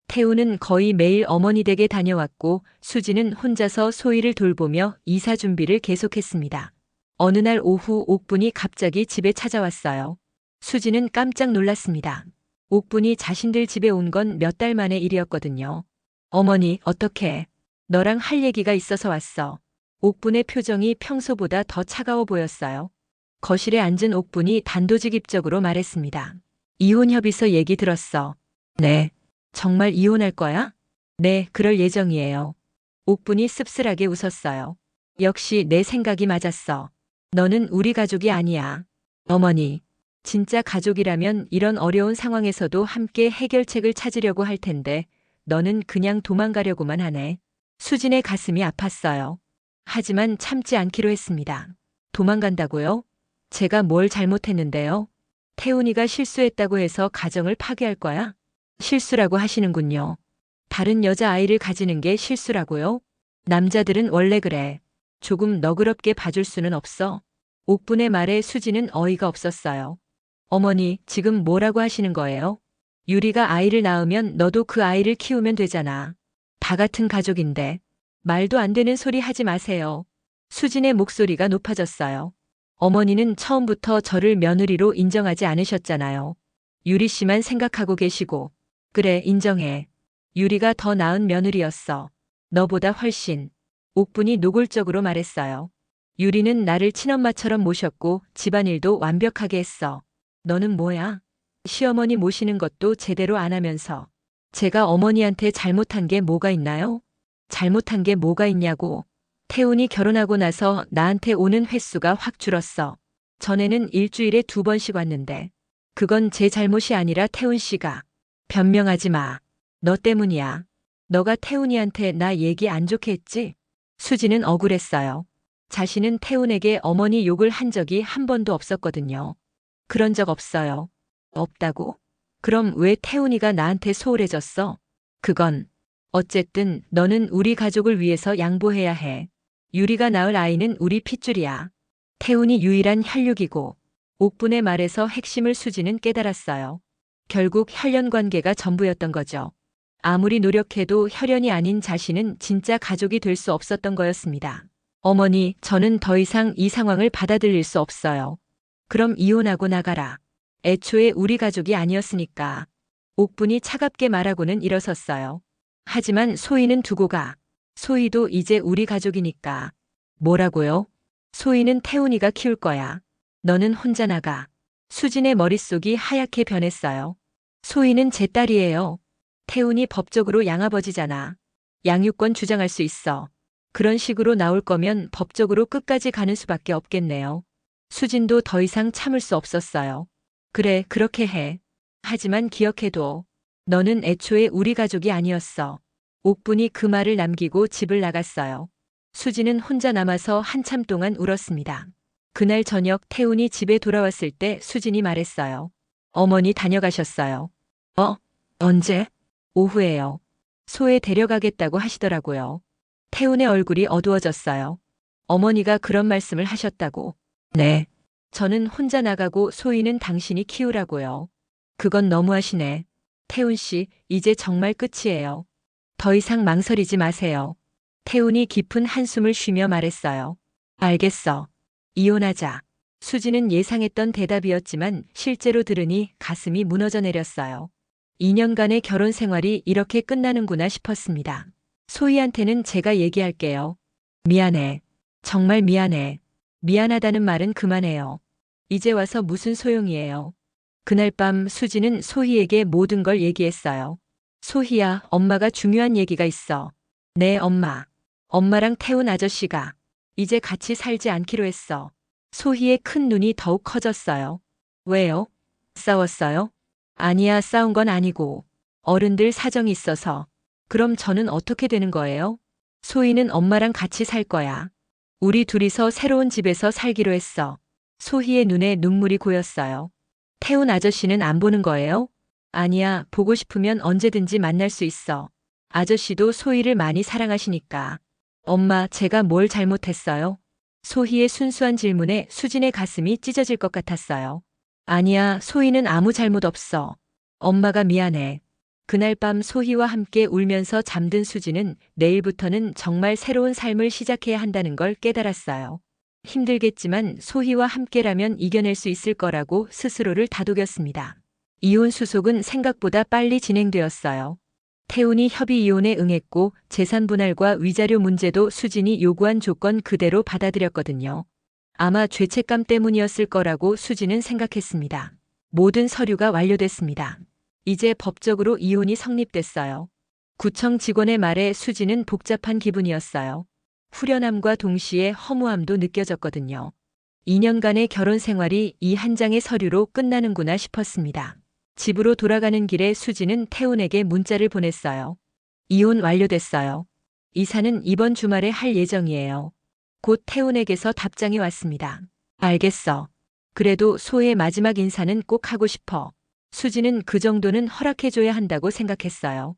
태훈은 거의 매일 어머니 댁에 다녀왔고 수지는 혼자서 소희를 돌보며 이사 준비를 계속했습니다. 어느 날 오후 옥분이 갑자기 집에 찾아왔어요. 수지는 깜짝 놀랐습니다. 옥분이 자신들 집에 온 건 몇 달 만의 일이었거든요. 어머니, 어떡해. 너랑 할 얘기가 있어서 왔어. 옥분의 표정이 평소보다 더 차가워 보였어요. 거실에 앉은 옥분이 단도직입적으로 말했습니다. 이혼 협의서 얘기 들었어. 네. 정말 이혼할 거야? 네, 그럴 예정이에요. 옥분이 씁쓸하게 웃었어요. 역시 내 생각이 맞았어. 너는 우리 가족이 아니야. 어머니, 진짜 가족이라면 이런 어려운 상황에서도 함께 해결책을 찾으려고 할 텐데 너는 그냥 도망가려고만 하네. 수진의 가슴이 아팠어요. 하지만 참지 않기로 했습니다. 도망간다고요? 제가 뭘 잘못했는데요? 태훈이가 실수했다고 해서 가정을 파괴할 거야? 실수라고 하시는군요. 다른 여자아이를 가지는 게 실수라고요? 남자들은 원래 그래. 조금 너그럽게 봐줄 수는 없어. 옥분의 말에 수지는 어이가 없었어요. 어머니, 지금 뭐라고 하시는 거예요? 유리가 아이를 낳으면 너도 그 아이를 키우면 되잖아. 다 같은 가족인데. 말도 안 되는 소리 하지 마세요. 수진의 목소리가 높아졌어요. 어머니는 처음부터 저를 며느리로 인정하지 않으셨잖아요. 유리 씨만 생각하고 계시고. 그래, 인정해. 유리가 더 나은 며느리였어. 너보다 훨씬. 옥분이 노골적으로 말했어요. 유리는 나를 친엄마처럼 모셨고 집안일도 완벽하게 했어. 너는 뭐야? 시어머니 모시는 것도 제대로 안 하면서. 제가 어머니한테 잘못한 게 뭐가 있나요? 잘못한 게 뭐가 있냐고. 태훈이 결혼하고 나서 나한테 오는 횟수가 확 줄었어. 전에는 일주일에 2번씩 왔는데. 그건 제 잘못이 아니라 태훈 씨가. 변명하지 마. 너 때문이야. 너가 태훈이한테 나 얘기 안 좋게 했지? 수지는 억울했어요. 자신은 태훈에게 어머니 욕을 한 적이 한 번도 없었거든요. 그런 적 없어요. 없다고? 그럼 왜 태훈이가 나한테 소홀해졌어? 그건 어쨌든 너는 우리 가족을 위해서 양보해야 해. 유리가 낳을 아이는 우리 핏줄이야. 태훈이 유일한 혈육이고 옥분의 말에서 핵심을 수지는 깨달았어요. 결국 혈연 관계가 전부였던 거죠. 아무리 노력해도 혈연이 아닌 자신은 진짜 가족이 될 수 없었던 거였습니다. 어머니, 저는 더 이상 이 상황을 받아들일 수 없어요. 그럼 이혼하고 나가라. 애초에 우리 가족이 아니었으니까. 옥분이 차갑게 말하고는 일어섰어요. 하지만 소희는 두고 가. 소희도 이제 우리 가족이니까. 뭐라고요? 소희는 태훈이가 키울 거야. 너는 혼자 나가. 수진의 머릿속이 하얗게 변했어요. 소희는 제 딸이에요. 태훈이 법적으로 양아버지잖아. 양육권 주장할 수 있어. 그런 식으로 나올 거면 법적으로 끝까지 가는 수밖에 없겠네요. 수진도 더 이상 참을 수 없었어요. 그래, 그렇게 해. 하지만 기억해둬. 너는 애초에 우리 가족이 아니었어. 옥분이 그 말을 남기고 집을 나갔어요. 수진은 혼자 남아서 한참 동안 울었습니다. 그날 저녁 태훈이 집에 돌아왔을 때 수진이 말했어요. 어머니 다녀가셨어요. 언제? 오후에요. 소에 데려가겠다고 하시더라고요. 태훈의 얼굴이 어두워졌어요. 어머니가 그런 말씀을 하셨다고. 네. 저는 혼자 나가고 소희는 당신이 키우라고요. 그건 너무하시네. 태훈 씨, 이제 정말 끝이에요. 더 이상 망설이지 마세요. 태훈이 깊은 한숨을 쉬며 말했어요. 알겠어. 이혼하자. 수지는 예상했던 대답이었지만 실제로 들으니 가슴이 무너져 내렸어요. 2년간의 결혼 생활이 이렇게 끝나는구나 싶었습니다. 소희한테는 제가 얘기할게요. 미안해. 정말 미안해. 미안하다는 말은 그만해요. 이제 와서 무슨 소용이에요. 그날 밤 수지는 소희에게 모든 걸 얘기했어요. 소희야, 엄마가 중요한 얘기가 있어. 네, 엄마. 엄마랑 태훈 아저씨가 이제 같이 살지 않기로 했어. 소희의 큰 눈이 더욱 커졌어요. 왜요? 싸웠어요? 아니야, 싸운 건 아니고. 어른들 사정이 있어서. 그럼 저는 어떻게 되는 거예요? 소희는 엄마랑 같이 살 거야. 우리 둘이서 새로운 집에서 살기로 했어. 소희의 눈에 눈물이 고였어요. 태훈 아저씨는 안 보는 거예요? 아니야, 보고 싶으면 언제든지 만날 수 있어. 아저씨도 소희를 많이 사랑하시니까. 엄마, 제가 뭘 잘못했어요? 소희의 순수한 질문에 수진의 가슴이 찢어질 것 같았어요. 아니야, 소희는 아무 잘못 없어. 엄마가 미안해. 그날 밤 소희와 함께 울면서 잠든 수지는 내일부터는 정말 새로운 삶을 시작해야 한다는 걸 깨달았어요. 힘들겠지만 소희와 함께라면 이겨낼 수 있을 거라고 스스로를 다독였습니다. 이혼 수속은 생각보다 빨리 진행되었어요. 태훈이 협의 이혼에 응했고 재산 분할과 위자료 문제도 수진이 요구한 조건 그대로 받아들였거든요. 아마 죄책감 때문이었을 거라고 수진은 생각했습니다. 모든 서류가 완료됐습니다. 이제 법적으로 이혼이 성립됐어요. 구청 직원의 말에 수진은 복잡한 기분이었어요. 후련함과 동시에 허무함도 느껴졌거든요. 2년간의 결혼 생활이 이 한 장의 서류로 끝나는구나 싶었습니다. 집으로 돌아가는 길에 수진은 태훈에게 문자를 보냈어요. 이혼 완료됐어요. 이사는 이번 주말에 할 예정이에요. 곧 태훈에게서 답장이 왔습니다. 알겠어. 그래도 소의 마지막 인사는 꼭 하고 싶어. 수지는 그 정도는 허락해줘야 한다고 생각했어요.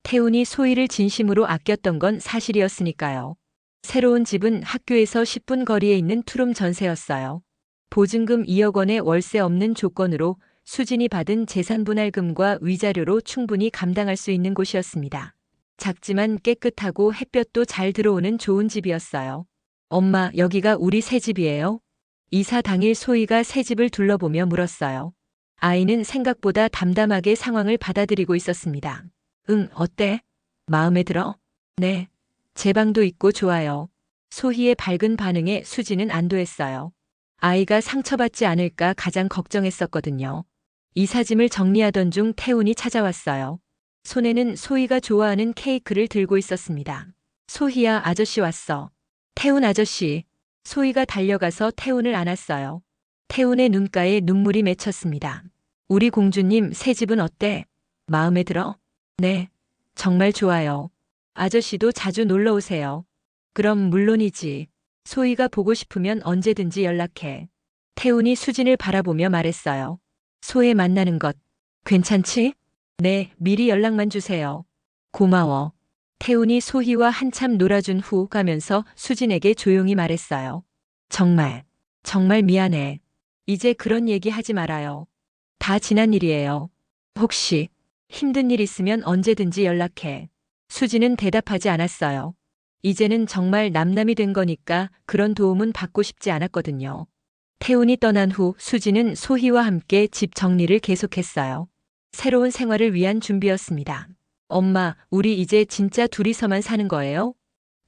태훈이 소희를 진심으로 아꼈던 건 사실이었으니까요. 새로운 집은 학교에서 10분 거리에 있는 투룸 전세였어요. 보증금 2억 원의 월세 없는 조건으로 수진이 받은 재산분할금과 위자료로 충분히 감당할 수 있는 곳이었습니다. 작지만 깨끗하고 햇볕도 잘 들어오는 좋은 집이었어요. 엄마, 여기가 우리 새 집이에요? 이사 당일 소희가 새 집을 둘러보며 물었어요. 아이는 생각보다 담담하게 상황을 받아들이고 있었습니다. 응, 어때? 마음에 들어? 네. 제 방도 있고 좋아요. 소희의 밝은 반응에 수지는 안도했어요. 아이가 상처받지 않을까 가장 걱정했었거든요. 이삿짐을 정리하던 중 태훈이 찾아왔어요. 손에는 소희가 좋아하는 케이크를 들고 있었습니다. 소희야, 아저씨 왔어. 태훈 아저씨. 소희가 달려가서 태훈을 안았어요. 태훈의 눈가에 눈물이 맺혔습니다. 우리 공주님, 새 집은 어때? 마음에 들어? 네. 정말 좋아요. 아저씨도 자주 놀러 오세요. 그럼 물론이지. 소희가 보고 싶으면 언제든지 연락해. 태훈이 수진을 바라보며 말했어요. 소혜 만나는 것 괜찮지? 네, 미리 연락만 주세요. 고마워. 태훈이 소희와 한참 놀아준 후 가면서 수진에게 조용히 말했어요. 정말 정말 미안해. 이제 그런 얘기 하지 말아요. 다 지난 일이에요. 혹시 힘든 일 있으면 언제든지 연락해. 수지는 대답하지 않았어요. 이제는 정말 남남이 된 거니까 그런 도움은 받고 싶지 않았거든요. 태훈이 떠난 후 수지는 소희와 함께 집 정리를 계속했어요. 새로운 생활을 위한 준비였습니다. 엄마, 우리 이제 진짜 둘이서만 사는 거예요?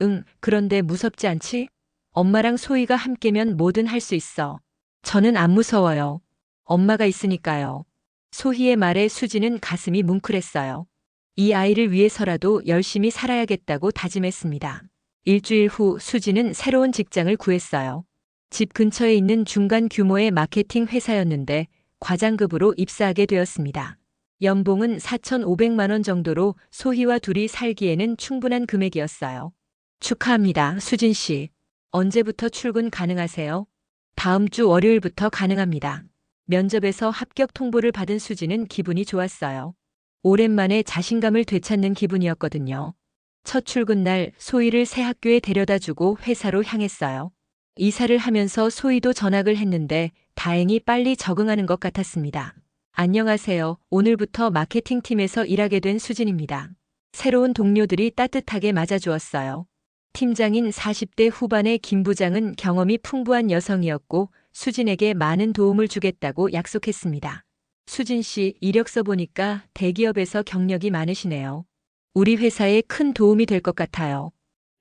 응, 그런데 무섭지 않지? 엄마랑 소희가 함께면 뭐든 할 수 있어. 저는 안 무서워요. 엄마가 있으니까요. 소희의 말에 수지는 가슴이 뭉클했어요. 이 아이를 위해서라도 열심히 살아야겠다고 다짐했습니다. 일주일 후 수지는 새로운 직장을 구했어요. 집 근처에 있는 중간 규모의 마케팅 회사였는데 과장급으로 입사하게 되었습니다. 연봉은 4,500만 원 정도로 소희와 둘이 살기에는 충분한 금액이었어요. 축하합니다, 수진 씨. 언제부터 출근 가능하세요? 다음 주 월요일부터 가능합니다. 면접에서 합격 통보를 받은 수지는 기분이 좋았어요. 오랜만에 자신감을 되찾는 기분이었거든요. 첫 출근 날 소희를 새 학교에 데려다 주고 회사로 향했어요. 이사를 하면서 소희도 전학을 했는데 다행히 빨리 적응하는 것 같았습니다. 안녕하세요. 오늘부터 마케팅팀에서 일하게 된 수진입니다. 새로운 동료들이 따뜻하게 맞아주었어요. 팀장인 40대 후반의 김 부장은 경험이 풍부한 여성이었고 수진에게 많은 도움을 주겠다고 약속했습니다. 수진 씨, 이력서 보니까 대기업에서 경력이 많으시네요. 우리 회사에 큰 도움이 될 것 같아요.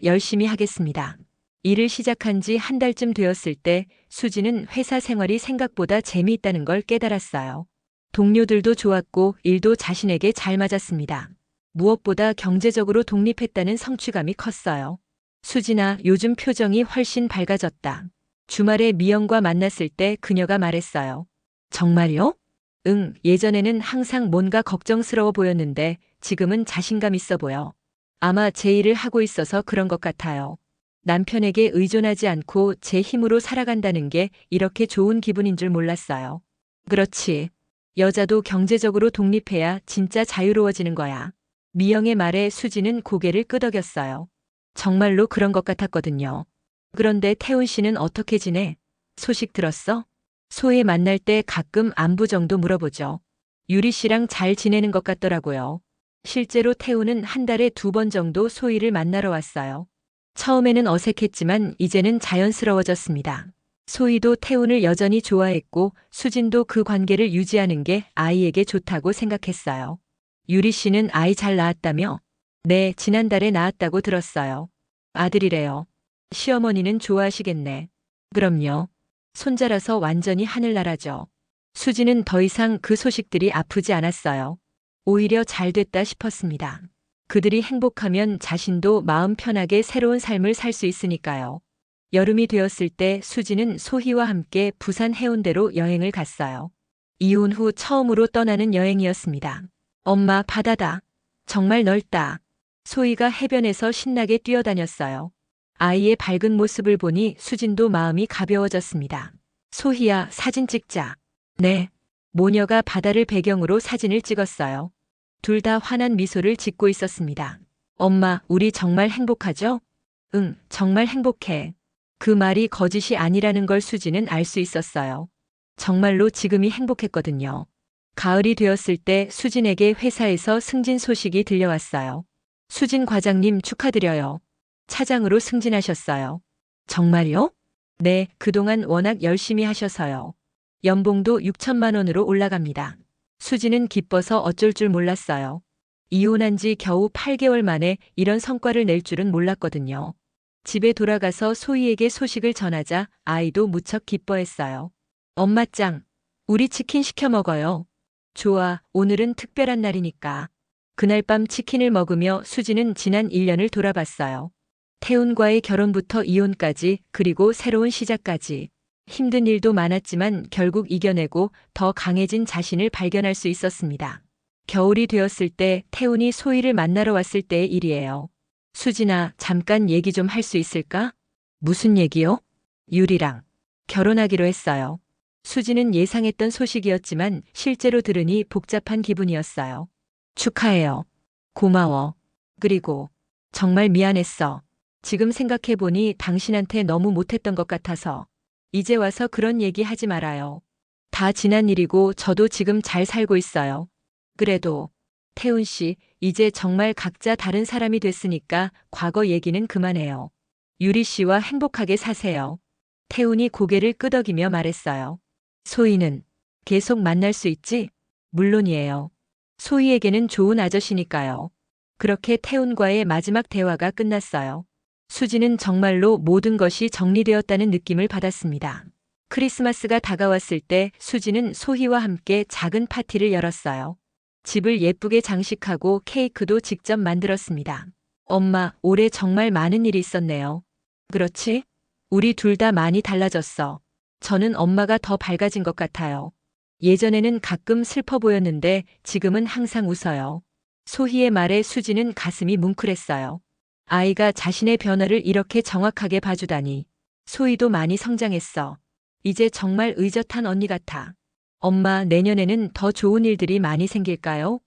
열심히 하겠습니다. 일을 시작한 지 한 달쯤 되었을 때 수지는 회사 생활이 생각보다 재미있다는 걸 깨달았어요. 동료들도 좋았고 일도 자신에게 잘 맞았습니다. 무엇보다 경제적으로 독립했다는 성취감이 컸어요. 수진아, 요즘 표정이 훨씬 밝아졌다. 주말에 미영과 만났을 때 그녀가 말했어요. 정말요? 응, 예전에는 항상 뭔가 걱정스러워 보였는데 지금은 자신감 있어 보여. 아마 제 일을 하고 있어서 그런 것 같아요. 남편에게 의존하지 않고 제 힘으로 살아간다는 게 이렇게 좋은 기분인 줄 몰랐어요. 그렇지. 여자도 경제적으로 독립해야 진짜 자유로워지는 거야. 미영의 말에 수지는 고개를 끄덕였어요. 정말로 그런 것 같았거든요. 그런데 태훈 씨는 어떻게 지내? 소식 들었어? 소혜 만날 때 가끔 안부 정도 물어보죠. 유리 씨랑 잘 지내는 것 같더라고요. 실제로 태훈은 한 달에 2번 정도 소희를 만나러 왔어요. 처음에는 어색했지만 이제는 자연스러워졌습니다. 소희도 태훈을 여전히 좋아했고 수진도 그 관계를 유지하는 게 아이에게 좋다고 생각했어요. 유리 씨는 아이 잘 낳았다며? 네, 지난달에 낳았다고 들었어요. 아들이래요. 시어머니는 좋아하시겠네. 그럼요. 손자라서 완전히 하늘나라죠. 수지는 더 이상 그 소식들이 아프지 않았어요. 오히려 잘 됐다 싶었습니다. 그들이 행복하면 자신도 마음 편하게 새로운 삶을 살 수 있으니까요. 여름이 되었을 때 수지는 소희와 함께 부산 해운대로 여행을 갔어요. 이혼 후 처음으로 떠나는 여행이었습니다. 엄마, 바다다. 정말 넓다. 소희가 해변에서 신나게 뛰어다녔어요. 아이의 밝은 모습을 보니 수진도 마음이 가벼워졌습니다. 소희야, 사진 찍자. 네. 모녀가 바다를 배경으로 사진을 찍었어요. 둘 다 환한 미소를 짓고 있었습니다. 엄마, 우리 정말 행복하죠? 응, 정말 행복해. 그 말이 거짓이 아니라는 걸 수지는 알 수 있었어요. 정말로 지금이 행복했거든요. 가을이 되었을 때 수진에게 회사에서 승진 소식이 들려왔어요. 수진 과장님 축하드려요. 차장으로 승진하셨어요. 정말요? 네, 그동안 워낙 열심히 하셔서요. 연봉도 6천만 원으로 올라갑니다. 수지는 기뻐서 어쩔 줄 몰랐어요. 이혼한 지 겨우 8개월 만에 이런 성과를 낼 줄은 몰랐거든요. 집에 돌아가서 소희에게 소식을 전하자 아이도 무척 기뻐했어요. 엄마 짱, 우리 치킨 시켜 먹어요. 좋아, 오늘은 특별한 날이니까. 그날 밤 치킨을 먹으며 수지는 지난 1년을 돌아봤어요. 태훈과의 결혼부터 이혼까지 그리고 새로운 시작까지. 힘든 일도 많았지만 결국 이겨내고 더 강해진 자신을 발견할 수 있었습니다. 겨울이 되었을 때 태훈이 소희를 만나러 왔을 때의 일이에요. 수진아, 잠깐 얘기 좀 할 수 있을까? 무슨 얘기요? 유리랑 결혼하기로 했어요. 수지는 예상했던 소식이었지만 실제로 들으니 복잡한 기분이었어요. 축하해요. 고마워. 그리고 정말 미안했어. 지금 생각해보니 당신한테 너무 못했던 것 같아서. 이제 와서 그런 얘기 하지 말아요. 다 지난 일이고 저도 지금 잘 살고 있어요. 그래도 태훈 씨, 이제 정말 각자 다른 사람이 됐으니까 과거 얘기는 그만해요. 유리 씨와 행복하게 사세요. 태훈이 고개를 끄덕이며 말했어요. 소희는 계속 만날 수 있지? 물론이에요. 소희에게는 좋은 아저씨니까요. 그렇게 태훈과의 마지막 대화가 끝났어요. 수지는 정말로 모든 것이 정리되었다는 느낌을 받았습니다. 크리스마스가 다가왔을 때 수지는 소희와 함께 작은 파티를 열었어요. 집을 예쁘게 장식하고 케이크도 직접 만들었습니다. 엄마, 올해 정말 많은 일이 있었네요. 그렇지? 우리 둘 다 많이 달라졌어. 저는 엄마가 더 밝아진 것 같아요. 예전에는 가끔 슬퍼 보였는데 지금은 항상 웃어요. 소희의 말에 수지는 가슴이 뭉클했어요. 아이가 자신의 변화를 이렇게 정확하게 봐주다니. 소희도 많이 성장했어. 이제 정말 의젓한 언니 같아. 엄마, 내년에는 더 좋은 일들이 많이 생길까요?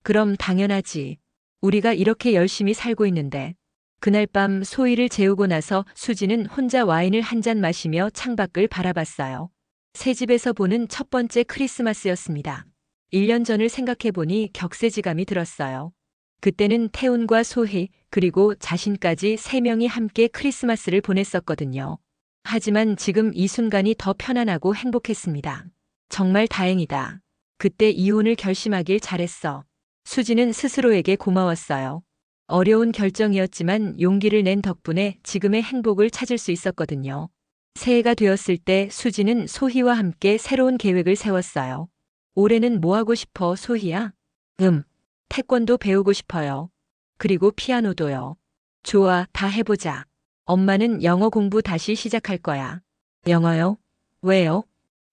그럼 당연하지. 우리가 이렇게 열심히 살고 있는데. 그날 밤 소희를 재우고 나서 수지는 혼자 와인을 한 잔 마시며 창밖을 바라봤어요. 새 집에서 보는 첫 번째 크리스마스였습니다. 1년 전을 생각해보니 격세지감이 들었어요. 그때는 태훈과 소희, 그리고 자신까지 3명이 함께 크리스마스를 보냈었거든요. 하지만 지금 이 순간이 더 편안하고 행복했습니다. 정말 다행이다. 그때 이혼을 결심하길 잘했어. 수지는 스스로에게 고마웠어요. 어려운 결정이었지만 용기를 낸 덕분에 지금의 행복을 찾을 수 있었거든요. 새해가 되었을 때 수지는 소희와 함께 새로운 계획을 세웠어요. 올해는 뭐 하고 싶어, 소희야? 태권도 배우고 싶어요. 그리고 피아노도요. 좋아, 다 해보자. 엄마는 영어 공부 다시 시작할 거야. 영어요? 왜요?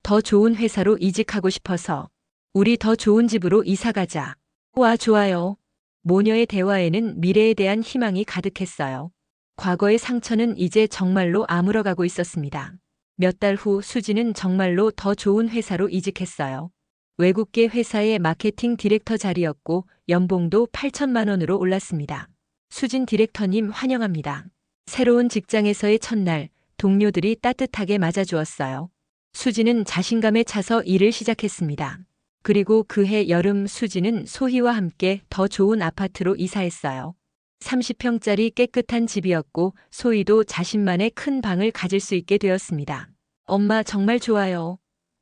더 좋은 회사로 이직하고 싶어서. 우리 더 좋은 집으로 이사 가자. 와, 좋아요. 모녀의 대화에는 미래에 대한 희망이 가득했어요. 과거의 상처는 이제 정말로 아물어가고 있었습니다. 몇 달 후 수지는 정말로 더 좋은 회사로 이직했어요. 외국계 회사의 마케팅 디렉터 자리였고 연봉도 8천만 원으로 올랐습니다. 수진 디렉터님 환영합니다. 새로운 직장에서의 첫날, 동료들이 따뜻하게 맞아주었어요. 수지는 자신감에 차서 일을 시작했습니다. 그리고 그해 여름 수지는 소희와 함께 더 좋은 아파트로 이사했어요. 30평짜리 깨끗한 집이었고 소희도 자신만의 큰 방을 가질 수 있게 되었습니다. 엄마 정말 좋아요.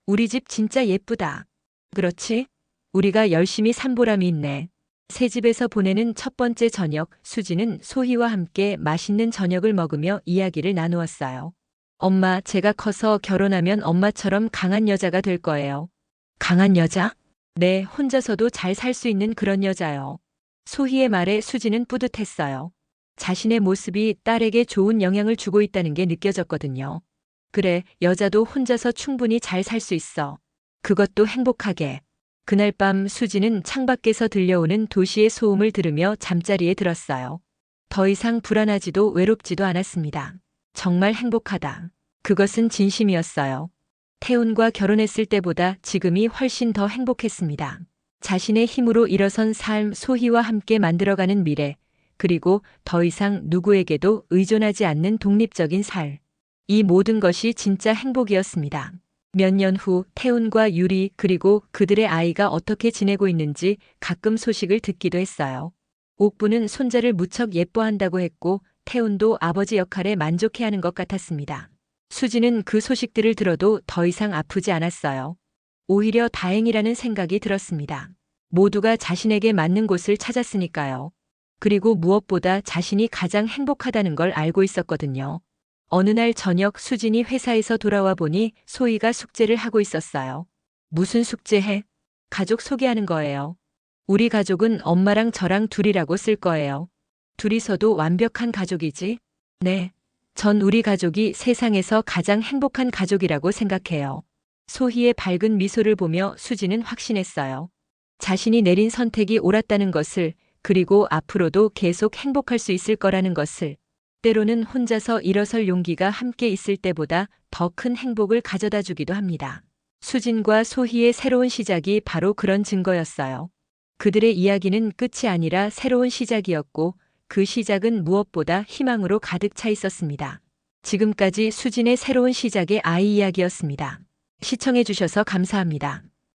우리 집 진짜 예쁘다. 그렇지? 우리가 열심히 산 보람이 있네. 새 집에서 보내는 첫 번째 저녁, 수지는 소희와 함께 맛있는 저녁을 먹으며 이야기를 나누었어요. 엄마, 제가 커서 결혼하면 엄마처럼 강한 여자가 될 거예요. 강한 여자? 네, 혼자서도 잘 살 수 있는 그런 여자요. 소희의 말에 수지는 뿌듯했어요. 자신의 모습이 딸에게 좋은 영향을 주고 있다는 게 느껴졌거든요. 그래, 여자도 혼자서 충분히 잘 살 수 있어. 그것도 행복하게. 그날 밤 수지는 창밖에서 들려오는 도시의 소음을 들으며 잠자리에 들었어요. 더 이상 불안하지도 외롭지도 않았습니다. 정말 행복하다. 그것은 진심이었어요. 태훈과 결혼했을 때보다 지금이 훨씬 더 행복했습니다. 자신의 힘으로 일어선 삶, 소희와 함께 만들어가는 미래, 그리고 더 이상 누구에게도 의존하지 않는 독립적인 삶. 이 모든 것이 진짜 행복이었습니다. 몇 년 후 태훈과 유리 그리고 그들의 아이가 어떻게 지내고 있는지 가끔 소식을 듣기도 했어요. 옥부는 손자를 무척 예뻐한다고 했고 태훈도 아버지 역할에 만족해하는 것 같았습니다. 수지는 그 소식들을 들어도 더 이상 아프지 않았어요. 오히려 다행이라는 생각이 들었습니다. 모두가 자신에게 맞는 곳을 찾았으니까요. 그리고 무엇보다 자신이 가장 행복하다는 걸 알고 있었거든요. 어느 날 저녁 수진이 회사에서 돌아와 보니 소희가 숙제를 하고 있었어요. 무슨 숙제해? 가족 소개하는 거예요. 우리 가족은 엄마랑 저랑 둘이라고 쓸 거예요. 둘이서도 완벽한 가족이지? 네. 전 우리 가족이 세상에서 가장 행복한 가족이라고 생각해요. 소희의 밝은 미소를 보며 수지는 확신했어요. 자신이 내린 선택이 옳았다는 것을, 그리고 앞으로도 계속 행복할 수 있을 거라는 것을. 때로는 혼자서 일어설 용기가 함께 있을 때보다 더 큰 행복을 가져다 주기도 합니다. 수진과 소희의 새로운 시작이 바로 그런 증거였어요. 그들의 이야기는 끝이 아니라 새로운 시작이었고 그 시작은 무엇보다 희망으로 가득 차 있었습니다. 지금까지 수진의 새로운 시작의 아이 이야기였습니다. 시청해주셔서 감사합니다.